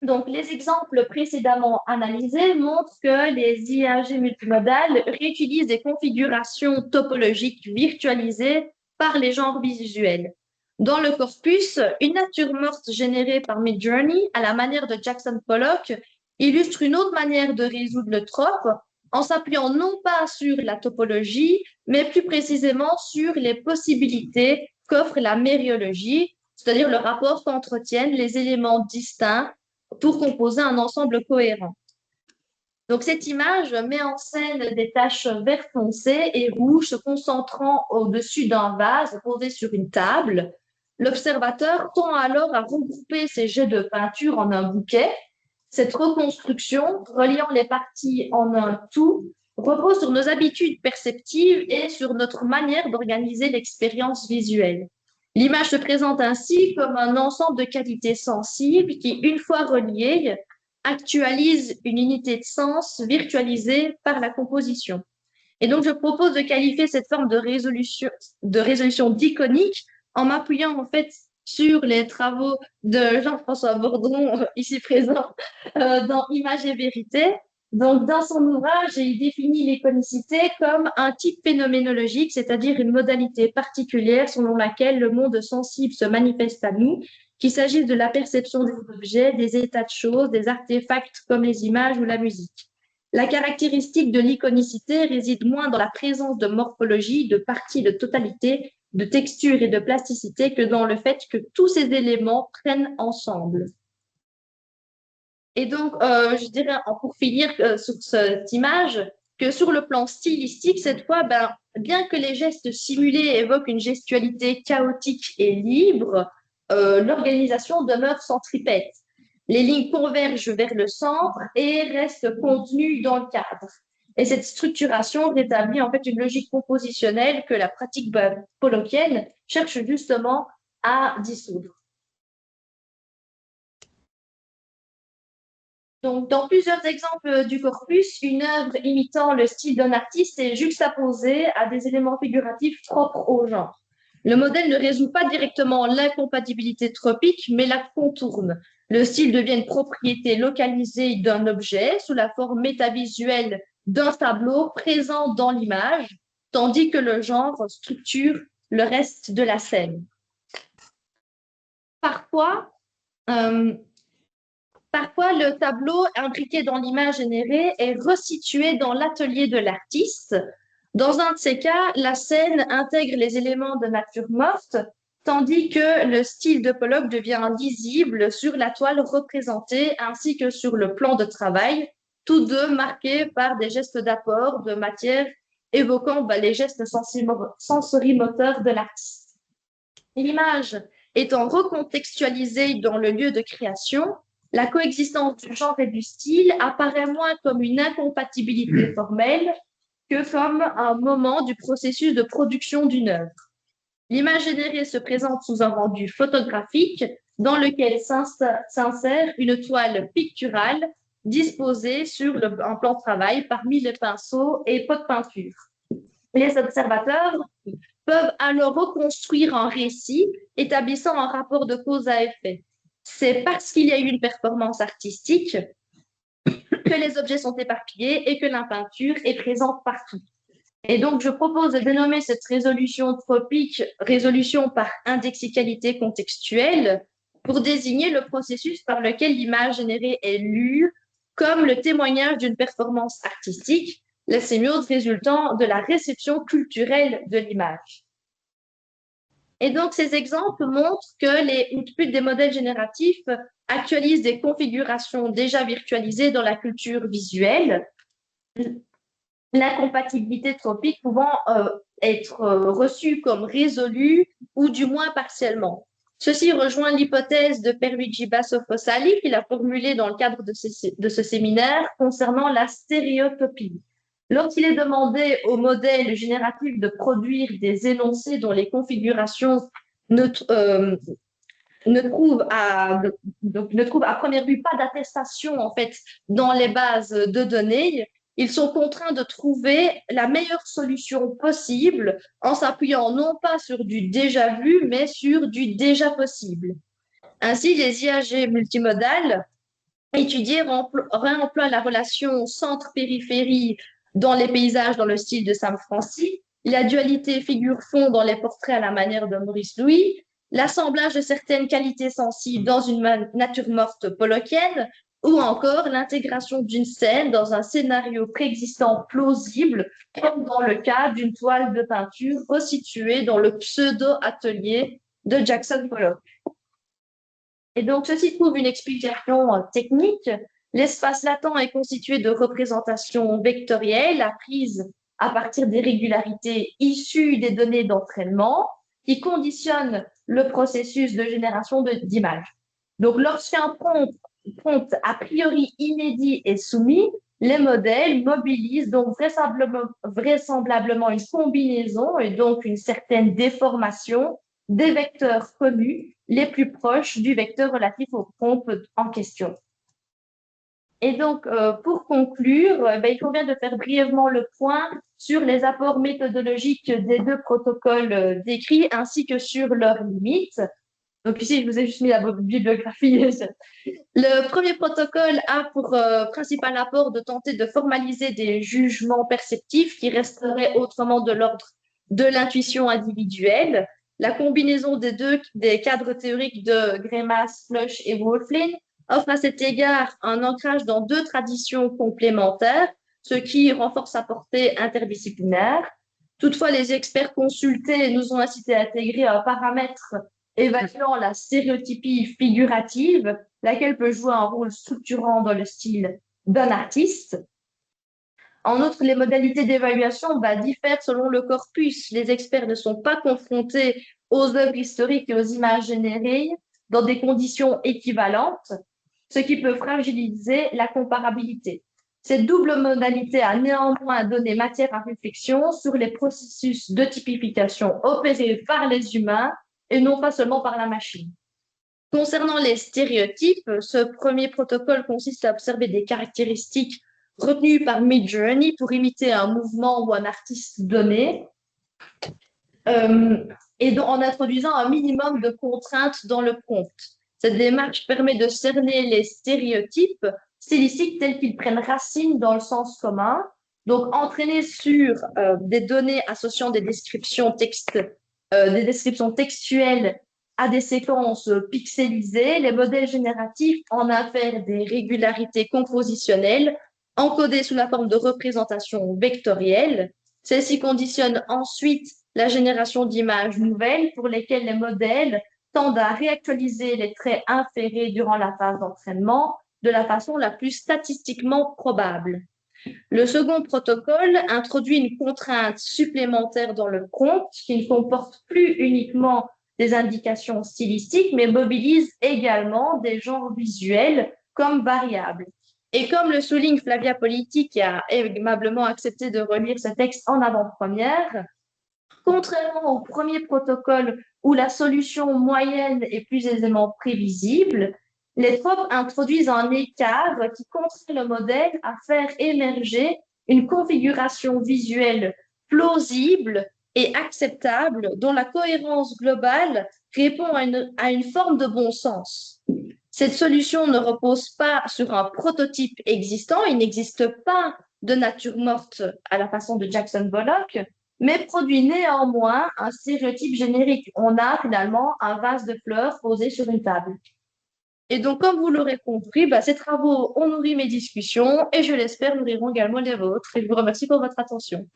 Donc, les exemples précédemment analysés montrent que les IAG multimodales réutilisent des configurations topologiques virtualisées par les genres visuels. Dans le corpus, une nature morte générée par Midjourney, à la manière de Jackson Pollock, illustre une autre manière de résoudre le trope en s'appuyant non pas sur la topologie, mais plus précisément sur les possibilités qu'offre la mériologie, c'est-à-dire le rapport qu'entretiennent les éléments distincts pour composer un ensemble cohérent. Donc, cette image met en scène des taches vert foncé et rouge se concentrant au-dessus d'un vase posé sur une table. L'observateur tend alors à regrouper ces jets de peinture en un bouquet. Cette reconstruction, reliant les parties en un tout, repose sur nos habitudes perceptives et sur notre manière d'organiser l'expérience visuelle. L'image se présente ainsi comme un ensemble de qualités sensibles qui, une fois reliées, actualise une unité de sens virtualisée par la composition. Et donc, je propose de qualifier cette forme de résolution d'iconique en m'appuyant en fait sur les travaux de Jean-François Bordron, ici présent, dans Images et Vérité. Donc, dans son ouvrage, il définit l'iconicité comme un type phénoménologique, c'est-à-dire une modalité particulière selon laquelle le monde sensible se manifeste à nous, qu'il s'agisse de la perception des objets, des états de choses, des artefacts comme les images ou la musique. La caractéristique de l'iconicité réside moins dans la présence de morphologie, de parties, de totalité, de texture et de plasticité que dans le fait que tous ces éléments prennent ensemble. Et donc, je dirais, pour finir sur cette image, que sur le plan stylistique, cette fois, ben, bien que les gestes simulés évoquent une gestualité chaotique et libre, l'organisation demeure centripète. Les lignes convergent vers le centre et restent contenues dans le cadre. Et cette structuration rétablit en fait une logique compositionnelle que la pratique pollokienne cherche justement à dissoudre. Donc, dans plusieurs exemples du corpus, une œuvre imitant le style d'un artiste est juxtaposée à des éléments figuratifs propres au genre. Le modèle ne résout pas directement l'incompatibilité tropique, mais la contourne. Le style devient une propriété localisée d'un objet sous la forme métavisuelle d'un tableau présent dans l'image, tandis que le genre structure le reste de la scène. Parfois, euh, Parfois, le tableau imbriqué dans l'image générée est resitué dans l'atelier de l'artiste. Dans un de ces cas, la scène intègre les éléments de nature morte, tandis que le style de Pollock devient lisible sur la toile représentée ainsi que sur le plan de travail, tous deux marqués par des gestes d'apport de matière évoquant les gestes sensorimoteurs de l'artiste. L'image étant recontextualisée dans le lieu de création, la coexistence du genre et du style apparaît moins comme une incompatibilité formelle que comme un moment du processus de production d'une œuvre. L'image générée se présente sous un rendu photographique dans lequel s'insère une toile picturale disposée sur un plan de travail parmi les pinceaux et pots de peinture. Les observateurs peuvent alors reconstruire un récit établissant un rapport de cause à effet. C'est parce qu'il y a eu une performance artistique que les objets sont éparpillés et que la peinture est présente partout. Et donc, je propose de dénommer cette résolution tropique résolution par indexicalité contextuelle pour désigner le processus par lequel l'image générée est lue comme le témoignage d'une performance artistique, la sémiose résultant de la réception culturelle de l'image. Et donc, ces exemples montrent que les outputs des modèles génératifs actualisent des configurations déjà virtualisées dans la culture visuelle, l'incompatibilité tropique pouvant être reçue comme résolue ou du moins partiellement. Ceci rejoint l'hypothèse de Pierluigi Basso-Fossali qu'il a formulée dans le cadre de ce séminaire concernant la stéréotopie. Lorsqu'il est demandé au modèle génératif de produire des énoncés dont les configurations ne trouvent à première vue pas d'attestation en fait dans les bases de données, ils sont contraints de trouver la meilleure solution possible en s'appuyant non pas sur du déjà vu, mais sur du déjà possible. Ainsi, les IAG multimodales étudiés réemploient la relation centre-périphérie dans les paysages dans le style de Sam Franci, la dualité figure-fond dans les portraits à la manière de Maurice Louis, l'assemblage de certaines qualités sensibles dans une nature morte pollockienne, ou encore l'intégration d'une scène dans un scénario préexistant plausible, comme dans le cas d'une toile de peinture resituée dans le pseudo-atelier de Jackson Pollock. Et donc, ceci trouve une explication technique. L'espace latent est constitué de représentations vectorielles apprises à partir des régularités issues des données d'entraînement qui conditionnent le processus de génération d'images. Donc, lorsqu'un prompt a priori inédit est soumis, les modèles mobilisent donc vraisemblablement une combinaison et donc une certaine déformation des vecteurs connus les plus proches du vecteur relatif au prompt en question. Et donc, pour conclure, il convient de faire brièvement le point sur les apports méthodologiques des deux protocoles décrits ainsi que sur leurs limites. Donc ici, je vous ai juste mis la bibliographie. Le premier protocole a pour principal apport de tenter de formaliser des jugements perceptifs qui resteraient autrement de l'ordre de l'intuition individuelle. La combinaison des cadres théoriques de Greimas, Floch et Wolflin offre à cet égard un ancrage dans deux traditions complémentaires, ce qui renforce sa portée interdisciplinaire. Toutefois, les experts consultés nous ont incité à intégrer un paramètre évaluant la stéréotypie figurative, laquelle peut jouer un rôle structurant dans le style d'un artiste. En outre, les modalités d'évaluation diffèrent selon le corpus. Les experts ne sont pas confrontés aux œuvres historiques et aux images générées dans des conditions équivalentes, ce qui peut fragiliser la comparabilité. Cette double modalité a néanmoins donné matière à réflexion sur les processus de typification opérés par les humains et non pas seulement par la machine. Concernant les stéréotypes, ce premier protocole consiste à observer des caractéristiques retenues par Midjourney pour imiter un mouvement ou un artiste donné, et en introduisant un minimum de contraintes dans le prompt. Cette démarche permet de cerner les stéréotypes stylistiques tels qu'ils prennent racine dans le sens commun. Donc, entraînés sur des données associant des descriptions textuelles à des séquences pixelisées, les modèles génératifs en infèrent des régularités compositionnelles encodées sous la forme de représentations vectorielles. Celles-ci conditionnent ensuite la génération d'images nouvelles pour lesquelles les modèles tendent à réactualiser les traits inférés durant la phase d'entraînement de la façon la plus statistiquement probable. Le second protocole introduit une contrainte supplémentaire dans le prompt qui ne comporte plus uniquement des indications stylistiques, mais mobilise également des genres visuels comme variables. Et comme le souligne Flavia Politi, qui a aimablement accepté de relire ce texte en avant-première, contrairement au premier protocole où la solution moyenne est plus aisément prévisible, les tropes introduisent un écart qui contraint le modèle à faire émerger une configuration visuelle plausible et acceptable dont la cohérence globale répond à une forme de bon sens. Cette solution ne repose pas sur un prototype existant, il n'existe pas de nature morte à la façon de Jackson Pollock, mais produit néanmoins un stéréotype générique. On a finalement un vase de fleurs posé sur une table. Et donc, comme vous l'aurez compris, ces travaux ont nourri mes discussions et je l'espère nourriront également les vôtres. Et je vous remercie pour votre attention.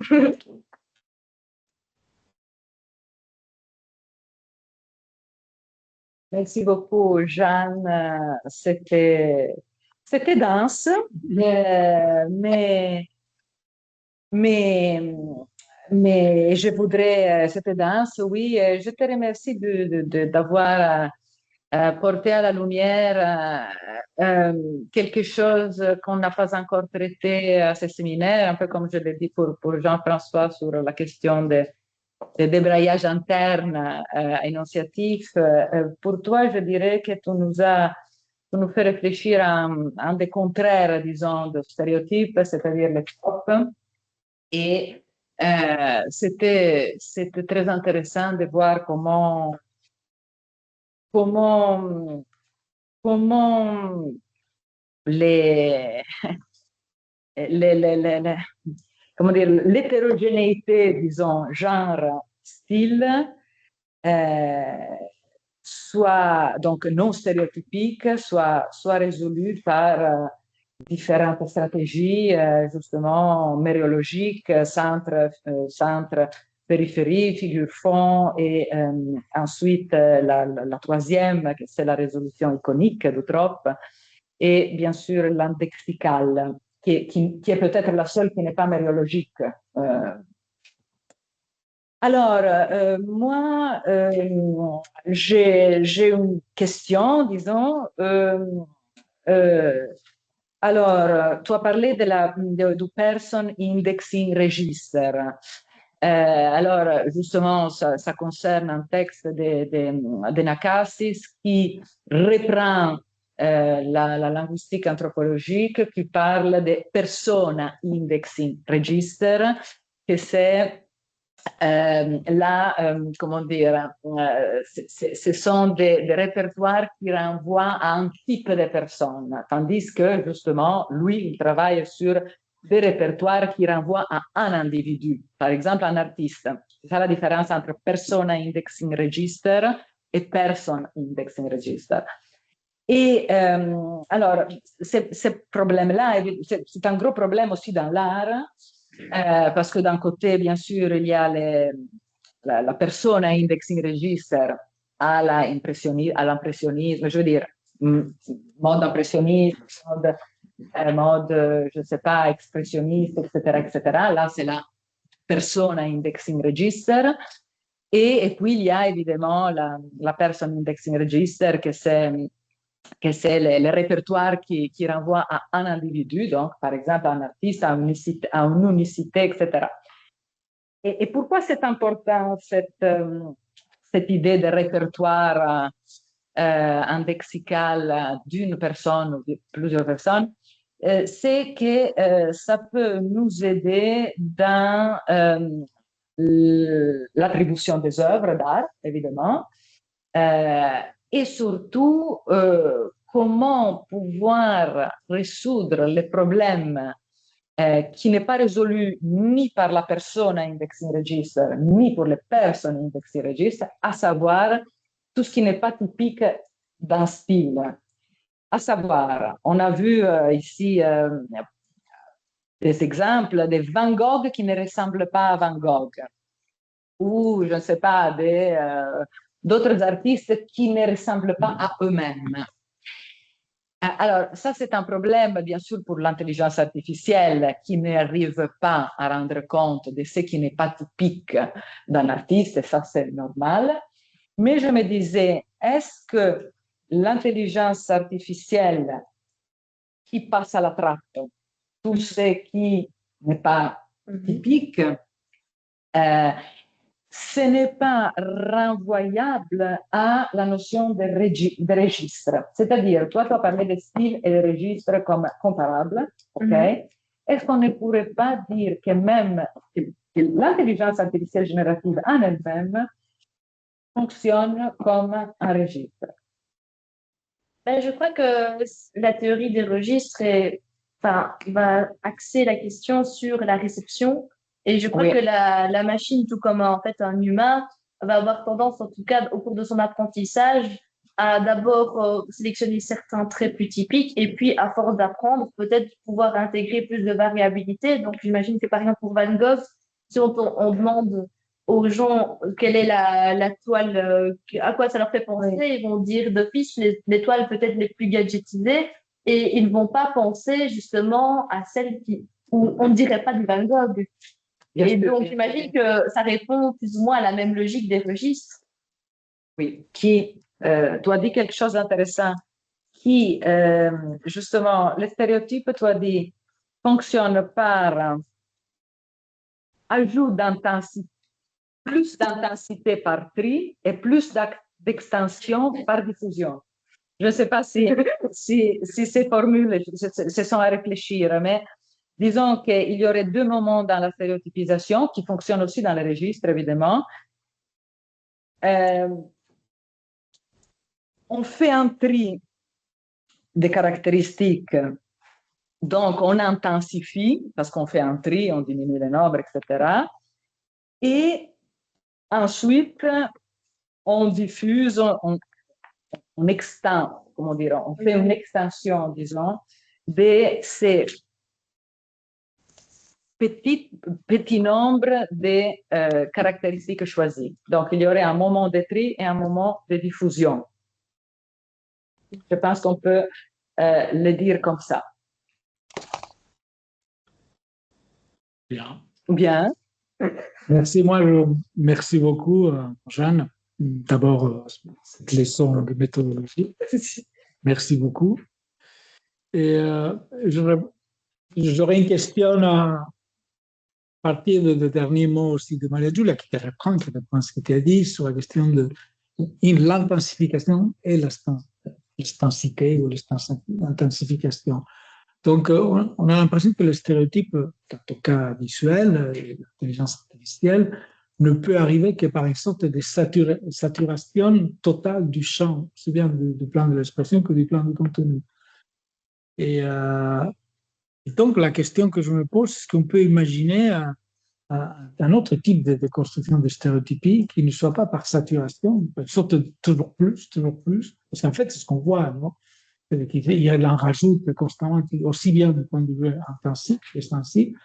Merci beaucoup, Jeanne. C'était dense, mais, mais je voudrais, c'était dense, oui. Je te remercie d'avoir porté à la lumière quelque chose qu'on n'a pas encore traité à ce séminaire, un peu comme je l'ai dit pour Jean-François sur la question des débrayages internes énonciatifs. Pour toi, je dirais que tu nous fais réfléchir à un des contraires, disons, de stéréotypes, c'est-à-dire les tropes. Et c'était très intéressant de voir comment les, comment dire, l'hétérogénéité, disons, genre, style, soit donc non stéréotypique, soit résolue par différentes stratégies, justement, méréologiques, centre, périphérie, figure-fond, et ensuite la troisième, c'est la résolution iconique du trope, et bien sûr l'indexicale, qui est peut-être la seule qui n'est pas méréologique. Alors, moi, j'ai une question, disons. Alors, tu as parlé du Person Indexing Register. Alors, justement, ça concerne un texte de Nakassis qui reprend la linguistique anthropologique, qui parle de Persona Indexing Register, que c'est comment dire, ce sont des répertoires qui renvoient à un type de personne, tandis que justement, lui, il travaille sur des répertoires qui renvoient à un individu, par exemple un artiste. C'est ça la différence entre Persona Indexing Register et Person Indexing Register. Et alors, ce problème-là, c'est un gros problème aussi dans l'art, parce que d'un côté, bien sûr, il y a la persona indexing register à l'impressionnisme, je veux dire, mode impressionniste, mode, je ne sais pas, expressionniste, etc., etc. Là, c'est la persona indexing register. Et puis, il y a évidemment la person indexing register, que c'est le répertoire qui renvoie à un individu, donc par exemple à un artiste, à une unicité, etc. Et pourquoi c'est important cette idée de répertoire indexical d'une personne ou de plusieurs personnes? C'est que ça peut nous aider dans l'attribution des œuvres d'art, évidemment, et surtout comment pouvoir résoudre les problèmes qui n'est pas résolu ni par la persona indexing register, ni pour les personnes indexing register, à savoir tout ce qui n'est pas typique d'un style. À savoir, on a vu ici des exemples de Van Gogh qui ne ressemblent pas à Van Gogh, ou je ne sais pas, d'autres artistes qui ne ressemblent pas à eux-mêmes. Alors, ça, c'est un problème, bien sûr, pour l'intelligence artificielle qui n'arrive pas à rendre compte de ce qui n'est pas typique d'un artiste, et ça, c'est normal. Mais je me disais, est-ce que l'intelligence artificielle qui passe à la trappe tout ce qui n'est pas typique, ce n'est pas renvoyable à la notion de registre. C'est-à-dire, toi, tu as parlé de style et de registre comme comparables, ok? Est-ce qu'on ne pourrait pas dire que même que l'intelligence artificielle générative en elle-même fonctionne comme un registre? Ben, je crois que la théorie des registres va axer la question sur la réception. Et je crois que la machine, tout comme en fait un humain, va avoir tendance, en tout cas au cours de son apprentissage, à d'abord sélectionner certains traits plus typiques et puis, à force d'apprendre, peut-être pouvoir intégrer plus de variabilité. Donc, j'imagine que par exemple pour Van Gogh, si on demande aux gens quelle est la toile, à quoi ça leur fait penser, ils vont dire d'office les toiles peut-être les plus gadgetisées et ils ne vont pas penser justement à celles où on ne dirait pas du Van Gogh. Et donc, j'imagine que ça répond plus ou moins à la même logique des registres. Oui, tu as dit quelque chose d'intéressant, qui, justement, le stéréotype, tu as dit, fonctionne par ajout d'intensité, plus d'intensité par tri et plus d'extension par diffusion. Je ne sais pas si ces formules se sont à réfléchir, mais disons qu'il y aurait deux moments dans la stéréotypisation qui fonctionnent aussi dans les registres, évidemment. On fait un tri des caractéristiques, donc on intensifie, parce qu'on fait un tri, on diminue le nombre, etc. Et ensuite, on diffuse, on extend, comment dire, on fait une extension, disons, de ces petits nombres de caractéristiques choisies. Donc, il y aurait un moment de tri et un moment de diffusion. Je pense qu'on peut le dire comme ça. Bien. Bien. Merci. Merci beaucoup, Jeanne. D'abord, cette leçon de méthodologie. Merci beaucoup. Et j'aurais une question à partir des derniers mots aussi de Maria Giulia, qui reprend ce que tu as dit sur la question de l'intensification et l'intensité ou l'intensification. Donc, on a l'impression que le stéréotype, en tout cas visuel, l'intelligence artificielle, ne peut arriver que par une sorte de saturation totale du champ, aussi bien du plan de l'expression que du plan du contenu. Et donc, la question que je me pose, est-ce qu'on peut imaginer un autre type de construction de stéréotypie qui ne soit pas par saturation, une sorte de toujours plus, parce qu'en fait, c'est ce qu'on voit, non? Il en rajoute constamment, aussi bien du point de vue intensif, extensif,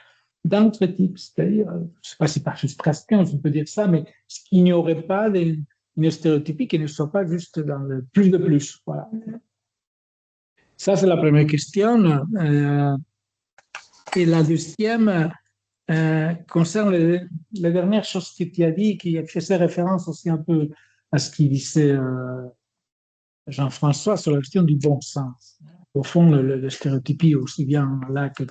d'autres types. C'est-à-dire, je ne sais pas si par frustration, je peux dire ça, mais il n'y aurait pas une stéréotypie qui ne soit pas juste dans le plus de plus. Voilà. Ça, c'est la première question. Et la deuxième concerne les dernières choses que tu as dit, qui faisait référence aussi un peu à ce qu'il disait Jean-François sur la question du bon sens. Au fond, le stéréotypie, aussi bien là que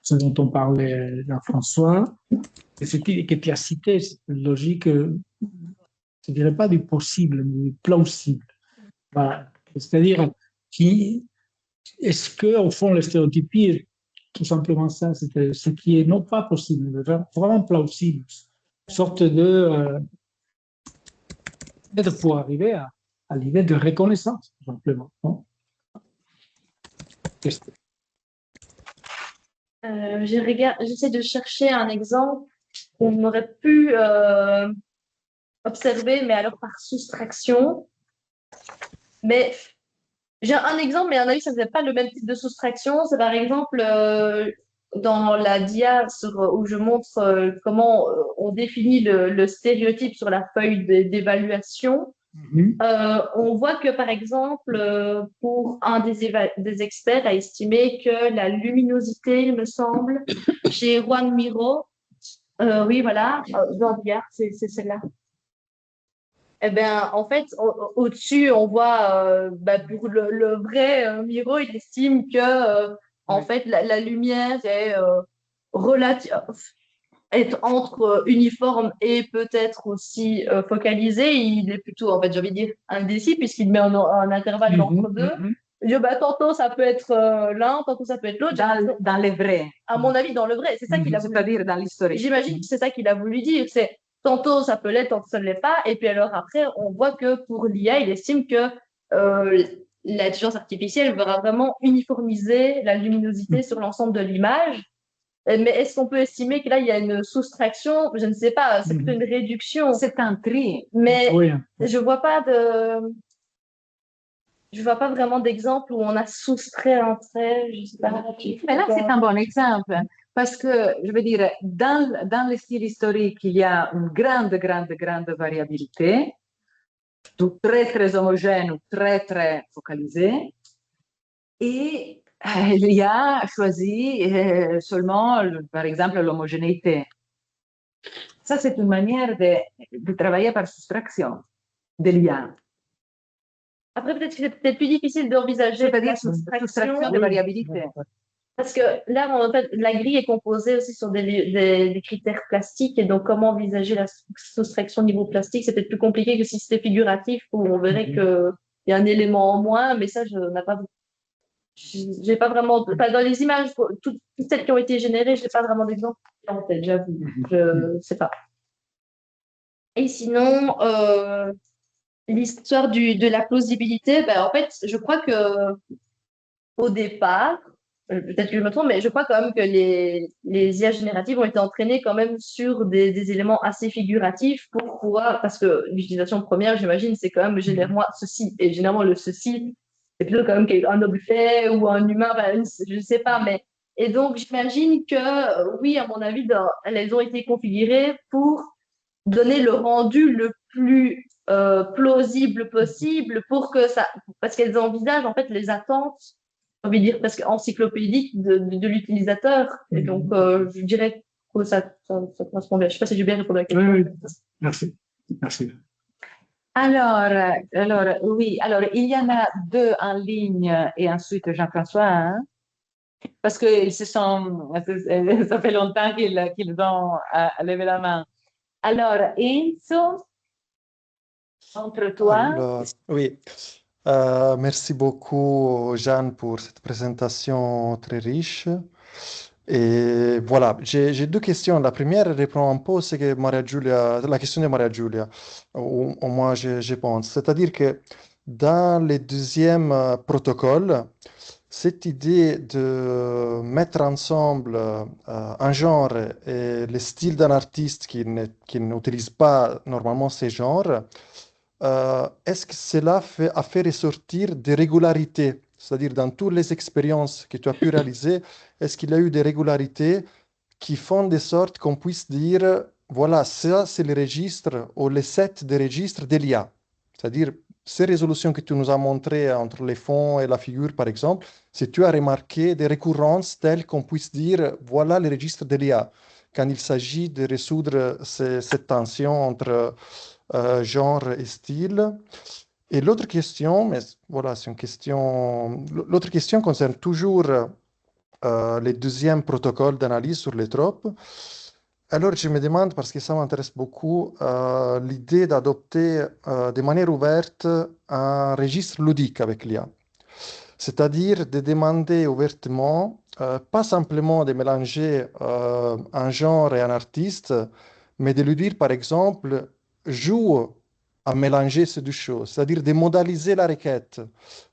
ce dont on parlait Jean-François, et ce que tu as cité, c'est une logique, je ne dirais pas du possible, mais du plausible. Voilà. C'est-à-dire, est-ce qu'au fond, le stéréotypie est tout simplement ça, c'est ce qui est non pas possible, mais vraiment plausible, une sorte de pour arriver à l'idée de reconnaissance, tout simplement. Non? J'essaie de chercher un exemple qu'on aurait pu observer, mais alors par soustraction. Mais j'ai un exemple, mais à mon avis, ça ne pas le même type de soustraction. C'est par exemple dans la dia où je montre comment on définit le stéréotype sur la feuille d'évaluation. On voit que, par exemple, pour un des experts a estimé que la luminosité, il me semble, chez Juan Miro, oui, voilà, dans l'IA, c'est celle-là. Eh bien, en fait, au-dessus, on voit, pour le vrai Miro, il estime que, en fait, la lumière est être entre uniforme et peut-être aussi focalisé, il est plutôt, en fait, j'ai envie de dire, indécis, puisqu'il met un intervalle entre deux. Je dis, tantôt, ça peut être l'un, tantôt, ça peut être l'autre. Dans les vrais. À mon avis, dans le vrai. C'est ça qu'il a voulu C'est-à-dire dans l'historique. J'imagine que c'est ça qu'il a voulu dire. C'est tantôt, ça peut l'être, tantôt, ça ne l'est pas. Et puis alors, après, on voit que pour l'IA, il estime que l'intelligence artificielle va vraiment uniformiser la luminosité sur l'ensemble de l'image. Mais est-ce qu'on peut estimer que là, il y a une soustraction? Je ne sais pas, c'est plutôt une réduction. C'est un tri. Mais je vois pas vraiment d'exemple où on a soustrait un trait. Je sais pas. Mais là, c'est un bon exemple. Parce que, je veux dire, dans le style historique, il y a une grande variabilité, tout très, très homogène ou très, très focalisé. Et il a choisi seulement, par exemple, l'homogénéité. Ça, c'est une manière de travailler par soustraction de l'IA. Après, peut-être que c'est peut-être plus difficile d'envisager la soustraction de variabilité. Parce que là, en fait, la grille est composée aussi sur des critères plastiques. Et donc, comment envisager la soustraction au niveau plastique, c'est peut-être plus compliqué que si c'était figuratif, où on verrait qu'il y a un élément en moins. Mais ça, j'ai pas vraiment. Dans les images, toutes celles qui ont été générées, je n'ai pas vraiment d'exemple en tête, j'avoue. Je ne sais pas. Et sinon, l'histoire de la plausibilité, en fait, je crois que au départ, peut-être que je me trompe, mais je crois quand même que les IA génératives ont été entraînées quand même sur des éléments assez figuratifs pour pouvoir, parce que l'utilisation première, j'imagine, c'est quand même généralement ceci. Et généralement, le ceci, c'est plutôt quand même un objet ou un humain, je ne sais pas, mais. Et donc, j'imagine que, oui, à mon avis, elles ont été configurées pour donner le rendu le plus plausible possible pour que ça, parce qu'elles envisagent en fait les attentes, j'ai envie de dire presque encyclopédiques de l'utilisateur. Et donc, je dirais que ça correspond bien. Je ne sais pas si j'ai bien répondu à la question. Oui. Merci. Alors, oui, il y en a deux en ligne et ensuite Jean-François, hein, parce que ça fait longtemps qu'ils ont levé la main. Alors, Enzo, entre toi. Alors, oui, merci beaucoup, Jeanne, pour cette présentation très riche. Et voilà, j'ai deux questions. La première répond un peu à ce que la question de Maria Giulia, au moins je pense. C'est-à-dire que dans le deuxième protocole, cette idée de mettre ensemble un genre et le style d'un artiste qui n'utilise pas normalement ces genres, est-ce que cela a fait ressortir des régularités? C'est-à-dire dans toutes les expériences que tu as pu réaliser, est-ce qu'il y a eu des régularités qui font de sorte qu'on puisse dire, voilà, ça c'est le registre ou les sets de registres de l'IA. C'est-à-dire, ces résolutions que tu nous as montrées entre les fonds et la figure, par exemple, si tu as remarqué des récurrences telles qu'on puisse dire, voilà les registres de l'IA, quand il s'agit de résoudre cette tension entre genre et style. Et l'autre question, mais voilà, c'est une question. L'autre question concerne toujours les deuxièmes protocoles d'analyse sur les tropes. Alors, je me demande, parce que ça m'intéresse beaucoup, l'idée d'adopter de manière ouverte un registre ludique avec l'IA. C'est-à-dire de demander ouvertement, pas simplement de mélanger un genre et un artiste, mais de lui dire, par exemple, joue à mélanger ces deux choses, c'est-à-dire de modaliser la requête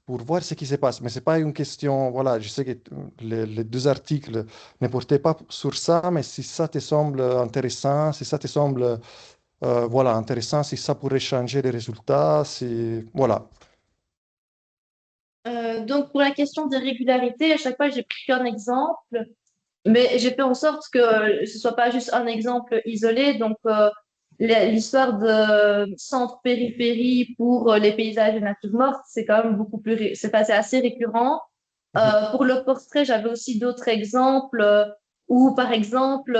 pour voir ce qui se passe. Mais ce n'est pas une question, voilà, je sais que les deux articles ne portaient pas sur ça, mais si ça te semble intéressant, si ça te semble voilà, intéressant, si ça pourrait changer les résultats, si, voilà. Donc, pour la question des régularités, à chaque fois, j'ai pris un exemple, mais j'ai fait en sorte que ce soit pas juste un exemple isolé. Donc, l'histoire de centre-périphérie pour les paysages et nature morte, c'est quand même beaucoup plus, c'est assez récurrent. Pour le portrait, j'avais aussi d'autres exemples où, par exemple,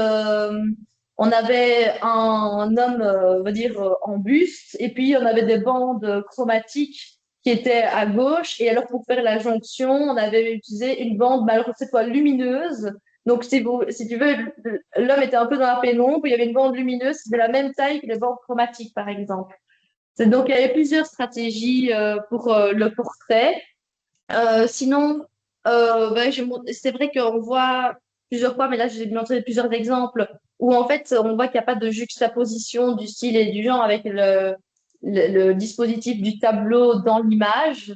on avait un homme, on va dire, en buste, et puis on avait des bandes chromatiques qui étaient à gauche. Et alors, pour faire la jonction, on avait utilisé une bande, malheureusement, cette fois lumineuse. Donc, si tu veux, l'homme était un peu dans la pénombre, il y avait une bande lumineuse de la même taille que les bandes chromatiques, par exemple. Donc, il y avait plusieurs stratégies pour le portrait. Sinon, c'est vrai qu'on voit plusieurs fois, mais là, j'ai montré plusieurs exemples où en fait, on voit qu'il n'y a pas de juxtaposition du style et du genre avec le dispositif du tableau dans l'image.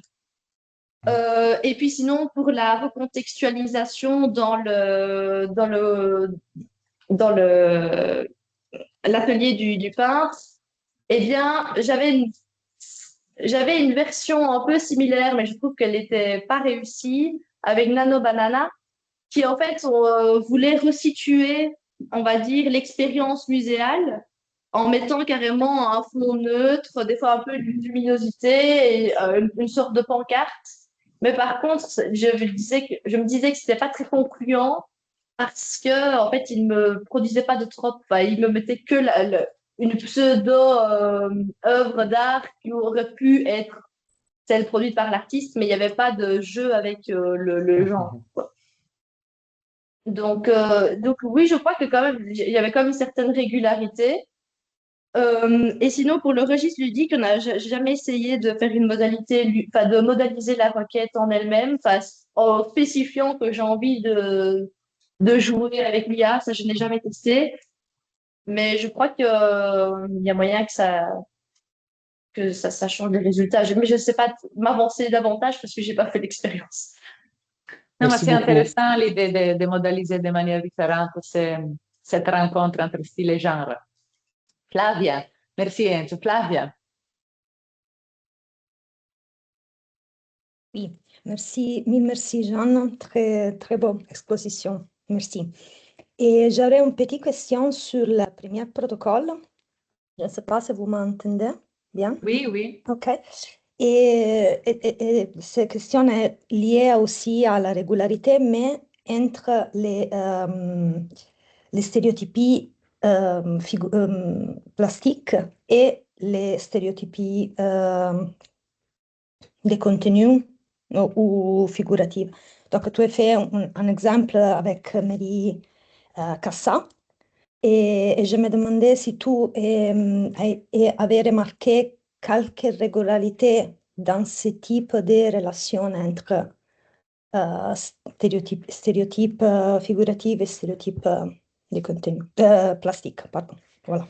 Et puis sinon, pour la recontextualisation dans l'atelier du peintre, eh bien, j'avais une version un peu similaire, mais je trouve qu'elle n'était pas réussie avec Nano Banana, qui en fait voulait resituer, on va dire, l'expérience muséale en mettant carrément un fond neutre, des fois un peu de luminosité et une sorte de pancarte. Mais par contre, je me disais que c'était pas très concluant parce que en fait, il me produisait pas de trop. Enfin, il me mettait que une pseudo œuvre d'art qui aurait pu être celle produite par l'artiste, mais il n'y avait pas de jeu avec le genre. Quoi. Donc oui, je crois que quand même, il y avait quand même une certaine régularité. Et sinon, pour le registre ludique, on n'a jamais essayé de faire une modalité, enfin, de modaliser la requête en elle-même, enfin, en spécifiant que j'ai envie de jouer avec l'IA, ça je n'ai jamais testé. Mais je crois qu'il y a moyen que ça change les résultats. Mais je ne sais pas m'avancer davantage parce que je n'ai pas fait l'expérience. Non, ma Merci c'est beaucoup. intéressant l'idée de modéliser de manière différente cette rencontre entre style et genre. Flavia, merci Enzo. Flavia. Oui, merci, mille merci Jeanne, très, très bonne exposition, merci. Et j'aurais une petite question sur le premier protocole. Je ne sais pas si vous m'entendez bien. Oui, oui. Ok. Et cette question est liée aussi à la régularité, mais entre les stéréotypies plastiques et les stéréotypies des contenus ou figuratifs. Donc, tu as fait un exemple avec Marie Cassa. Et je me demandais si tu avais remarqué quelques régularités dans ce type de relation entre stéréotypes figuratifs et stéréotypes de contenu plastique. Pardon. Voilà.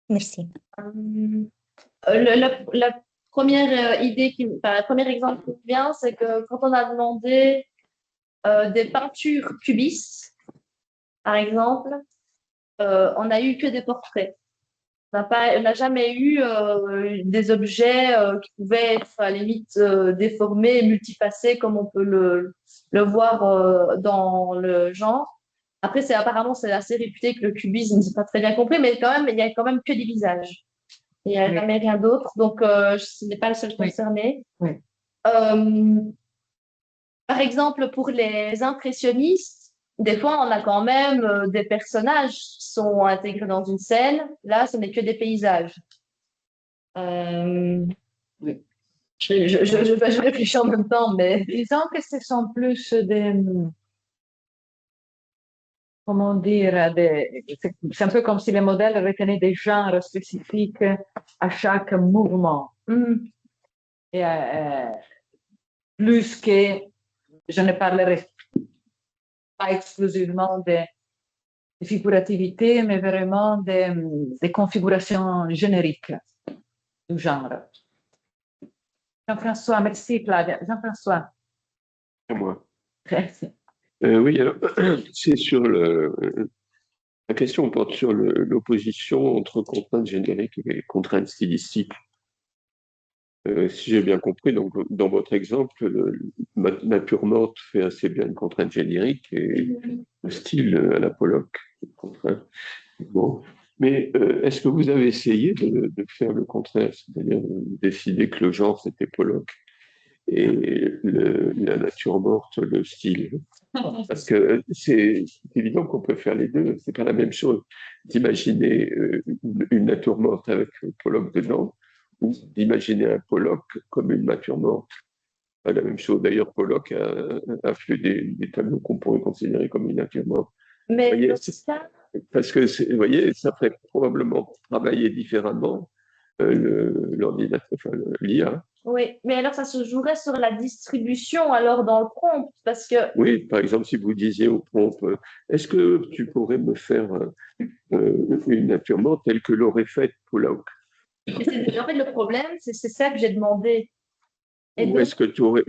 Merci. La première le premier exemple qui me vient, c'est que quand on a demandé des peintures cubistes, par exemple, on n'a eu que des portraits. On n'a jamais eu des objets qui pouvaient être à la limite déformés et multifacés comme on peut le voir dans le genre. Après, apparemment, c'est assez réputé que le cubisme, c'est pas très bien compris, mais quand même, il y a quand même que des visages. Il n'y a Oui. jamais rien d'autre, donc ce n'est pas le seul Oui. concerné. Oui. Par exemple, pour les impressionnistes, des fois, on a quand même des personnages qui sont intégrés dans une scène. Là, ce n'est que des paysages. Oui. Je réfléchis en même temps, mais Disons que ce sont plus des, comment dire, c'est un peu comme si les modèles retenaient des genres spécifiques à chaque mouvement. Et, plus que je ne parlerai pas exclusivement de figurativité, mais vraiment des configurations génériques du genre. Jean-François, merci Claudia. Jean-François. À moi. Merci. Oui, alors, c'est sur la question porte sur l'opposition entre contraintes génériques et contraintes stylistiques. Si j'ai bien compris, donc, dans votre exemple, nature morte fait assez bien une contrainte générique et le style à la Pollock, une contrainte. Bon. Mais est-ce que vous avez essayé de faire le contraire, c'est-à-dire décider que le genre c'était Pollock et la nature morte, le style? Parce que c'est évident qu'on peut faire les deux, c'est pas la même chose d'imaginer une nature morte avec Pollock dedans ou d'imaginer un Pollock comme une nature morte. Pas la même chose. D'ailleurs, Pollock a fait des tableaux qu'on pourrait considérer comme une nature morte. mais Voyez, dans ce cas, parce que, vous voyez, ça ferait probablement travailler différemment l'ordinateur, enfin l'IA. oui, mais alors ça se jouerait sur la distribution alors dans le prompt, parce que Oui, par exemple, si vous disiez au prompt, est-ce que tu pourrais me faire une nature morte telle que l'aurait faite Pollock? en fait le problème, c'est ça que j'ai demandé. Et Ou donc, est-ce que tu aurais.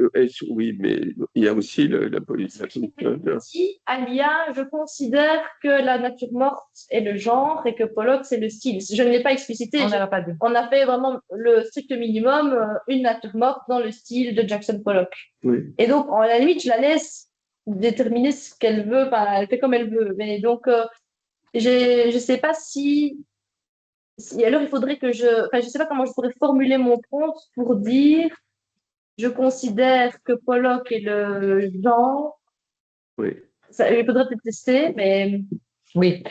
Oui, mais il y a aussi la police. si à l'IA, je considère que la nature morte est le genre et que Pollock, c'est le style. Je ne l'ai pas explicité. On n'aura pas dit. On a fait vraiment le strict minimum, une nature morte dans le style de Jackson Pollock. Oui. Et donc, à la limite, je la laisse déterminer ce qu'elle veut, enfin, elle fait comme elle veut. Mais donc, je ne sais pas si alors il faudrait que enfin, je sais pas comment je pourrais formuler mon prompt pour dire, je considère que Pollock est le genre. Oui. Ça, il faudrait peut-être tester, mais Oui,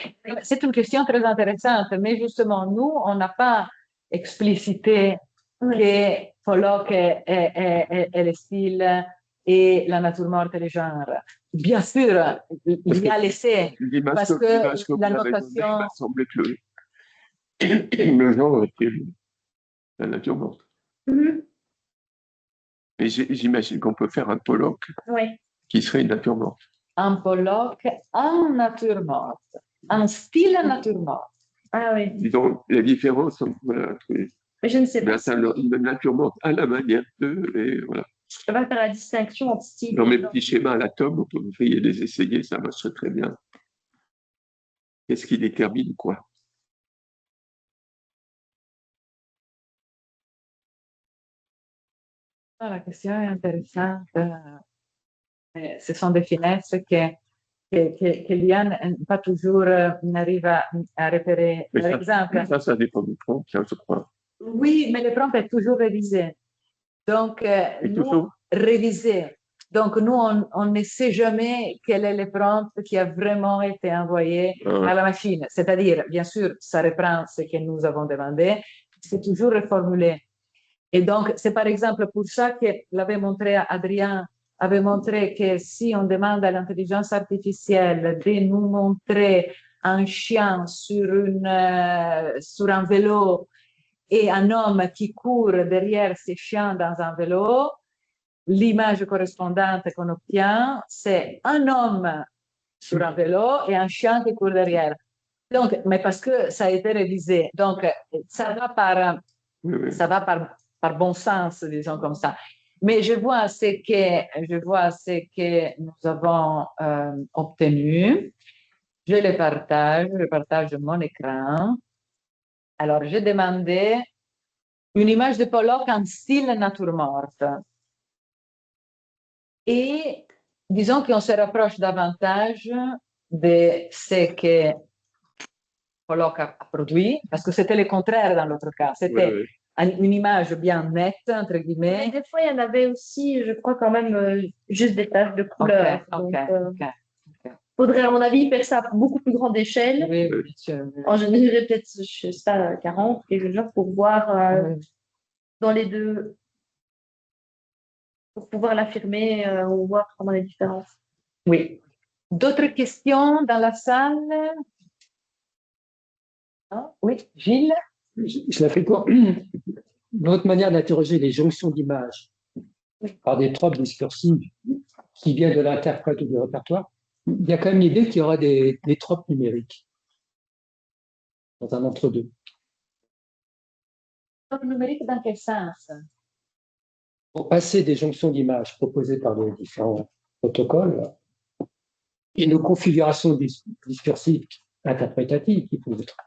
c'est une question très intéressante, mais justement, nous, on n'a pas explicité que Pollock est le style et la nature morte est le genre. Bien sûr, il y a laissé, parce que la notation... Il m'a semblé que le genre était la nature morte. Mais j'imagine qu'on peut faire un Pollock qui serait une nature morte. Un Pollock en nature morte, un style nature morte. Ah oui. Disons, la différence entre mais je ne sais pas. une nature morte à la manière de, et voilà. Je vais faire la distinction entre style. Dans mes petits schémas anatomes, vous pouvez les essayer, ça marcherait très bien. Qu'est-ce qui détermine quoi? La question est intéressante. Ce sont des finesses que l'IA pas toujours n'arrive à repérer. Mais Par exemple, ça dépend du prompt, je crois. oui, mais le prompt est toujours révisé. Donc, nous, révisé. Donc, nous, on ne sait jamais quel est le prompt qui a vraiment été envoyé à la machine. C'est-à-dire, bien sûr, ça reprend ce que nous avons demandé, c'est toujours reformulé. Et donc, c'est par exemple pour ça que l'avait montré Adrien, avait montré que si on demande à l'intelligence artificielle de nous montrer un chien sur un vélo et un homme qui court derrière ces chiens dans un vélo, l'image correspondante qu'on obtient, c'est un homme sur un vélo et un chien qui court derrière. Donc, mais parce que ça a été révisé, donc ça va par bon sens, disons comme ça. Mais je vois ce que nous avons obtenu. Je partage mon écran. Alors, j'ai demandé une image de Pollock en style nature morte. Et disons qu'on se rapproche davantage de ce que colloque à produire, parce que c'était le contraire dans l'autre cas. C'était Ouais, ouais. une image bien nette, entre Mais guillemets. des fois, il y en avait aussi, je crois, quand même, juste des taches de Ok, couleur. ok, Donc, ok. faudrait, à mon avis, faire ça à beaucoup plus grande échelle. Oui, bien sûr, oui. En général, peut-être, je sais pas, 40, quelque chose, pour voir Oui. dans les deux, pour pouvoir l'affirmer ou voir vraiment les différences. Oui. D'autres questions dans la salle? Non? Oui, Gilles? Je la fais court. Une autre manière d'interroger les jonctions d'images par des tropes discursives qui viennent de l'interprète ou du répertoire, il y a quand même l'idée qu'il y aura des tropes numériques dans un entre-deux. Donc, numérique dans quel sens? Pour passer des jonctions d'images proposées par les différents protocoles et nos configurations discursives interprétatives qui peuvent être,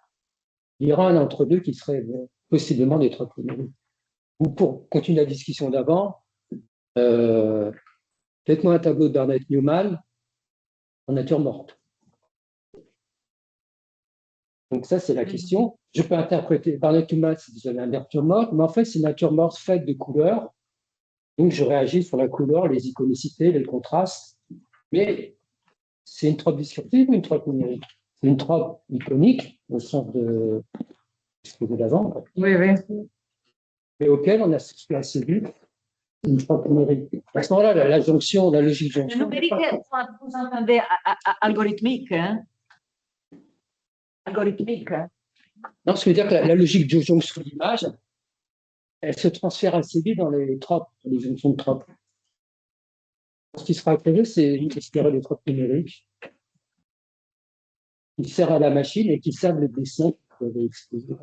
il y aura un entre-deux qui serait possiblement des tropes numériques. Ou pour continuer la discussion d'avant, faites-moi un tableau de Barnett Newman en nature morte. Donc ça, c'est la question. Je peux interpréter Barnett Newman, c'est déjà la nature morte, mais en fait, c'est une nature morte faite de couleurs. Donc je réagis sur la couleur, les iconicités, les contrastes. Mais c'est une trope discursive ou une trope numérique? C'est une trope iconique, au sens de ce que de l'avant, Oui, oui. mais auquel on associe assez vite une trope numérique. À ce moment-là, la jonction, la logique Le jonction. numérique, vous entendez algorithmique, hein? Algorithmique. Non, ce que je veux dire que la logique de jonction d'image, elle se transfère assez vite dans les tropes, les jonctions de tropes. Ce qui sera prévu, c'est d'espérer les tropes numériques qui servent à la machine et qui servent les dessins que vous avez exposés.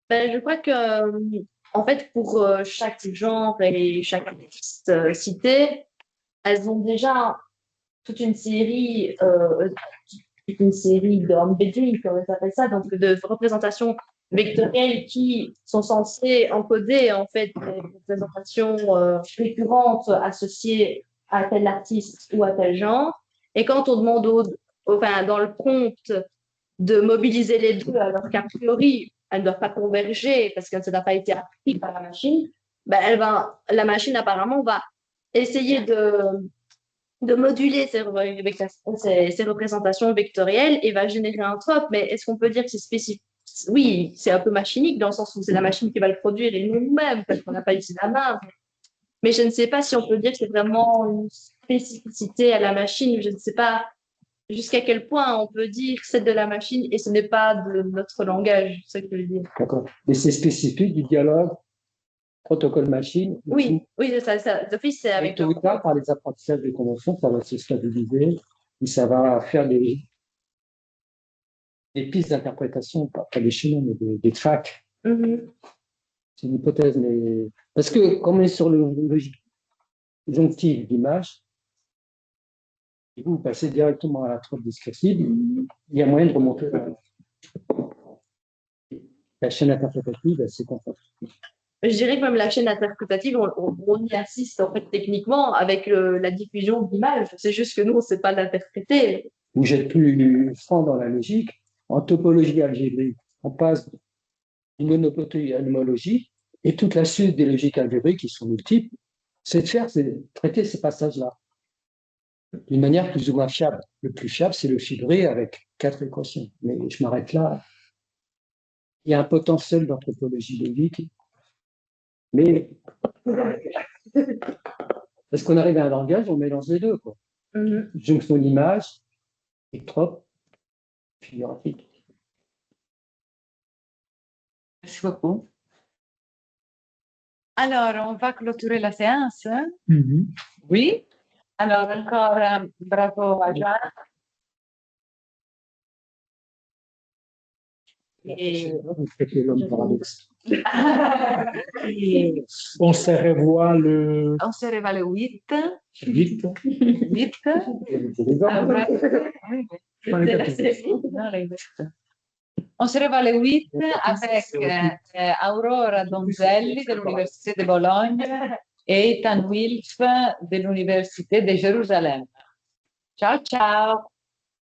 Ben, je crois que, en fait, pour chaque genre et chaque artiste cité, elles ont déjà toute une série d'embedding, comme on appelle ça, donc de représentations vectorielles qui sont censées encoder en fait des représentations récurrentes associées à tel artiste ou à tel genre. Et quand on demande enfin, dans le prompt de mobiliser les deux, alors qu'a priori, elles ne doivent pas converger parce que ça n'a pas été appris par la machine, ben la machine apparemment va essayer de moduler ces représentations vectorielles et va générer un trope. Mais est-ce qu'on peut dire que c'est spécifique? Oui, c'est un peu machinique dans le sens où c'est la machine qui va le produire et non nous-mêmes parce qu'on n'a pas utilisé la main. Mais je ne sais pas si on peut dire que c'est vraiment une spécificité à la machine. Je ne sais pas jusqu'à quel point on peut dire que c'est de la machine et ce n'est pas de notre langage, c'est ce que je veux dire. D'accord. Mais c'est spécifique du dialogue protocole-machine. Oui, oui, ça d'office, c'est avec tôt ou tard, par les apprentissages des conventions, ça va se stabiliser et ça va faire des pistes d'interprétation, pas des chemins, mais des tracks. C'est une hypothèse, mais parce que comme on est sur le logique jonctive d'image, et vous passez directement à la trope discursive, il y a moyen de remonter la chaîne interprétative, c'est complexe. Je dirais que même la chaîne interprétative, on y assiste en fait techniquement avec la diffusion d'images. C'est juste que nous, on ne sait pas l'interpréter. Vous êtes plus franc dans la logique. En topologie algébrique, on passe d'une monoplotie à une homologie et toute la suite des logiques algébriques qui sont multiples, c'est de traiter ces passages-là d'une manière plus ou moins fiable. Le plus fiable, c'est le fibré avec 4 équations. Mais je m'arrête là. Il y a un potentiel d'anthropologie logique. Mais parce qu'on arrive à un langage, on mélange les deux, quoi. Jonction d'image et trope figurative. Merci beaucoup. Alors, on va clôturer la séance. Oui. Alors, encore bravo à Jean. Et... On se revoit le... On se revoit le 8. 8. 8. On se revoit le 8 avec Aurora Donzelli de l'Université de Bologne et Ethan Wilf de l'Université de Jérusalem. Ciao, ciao.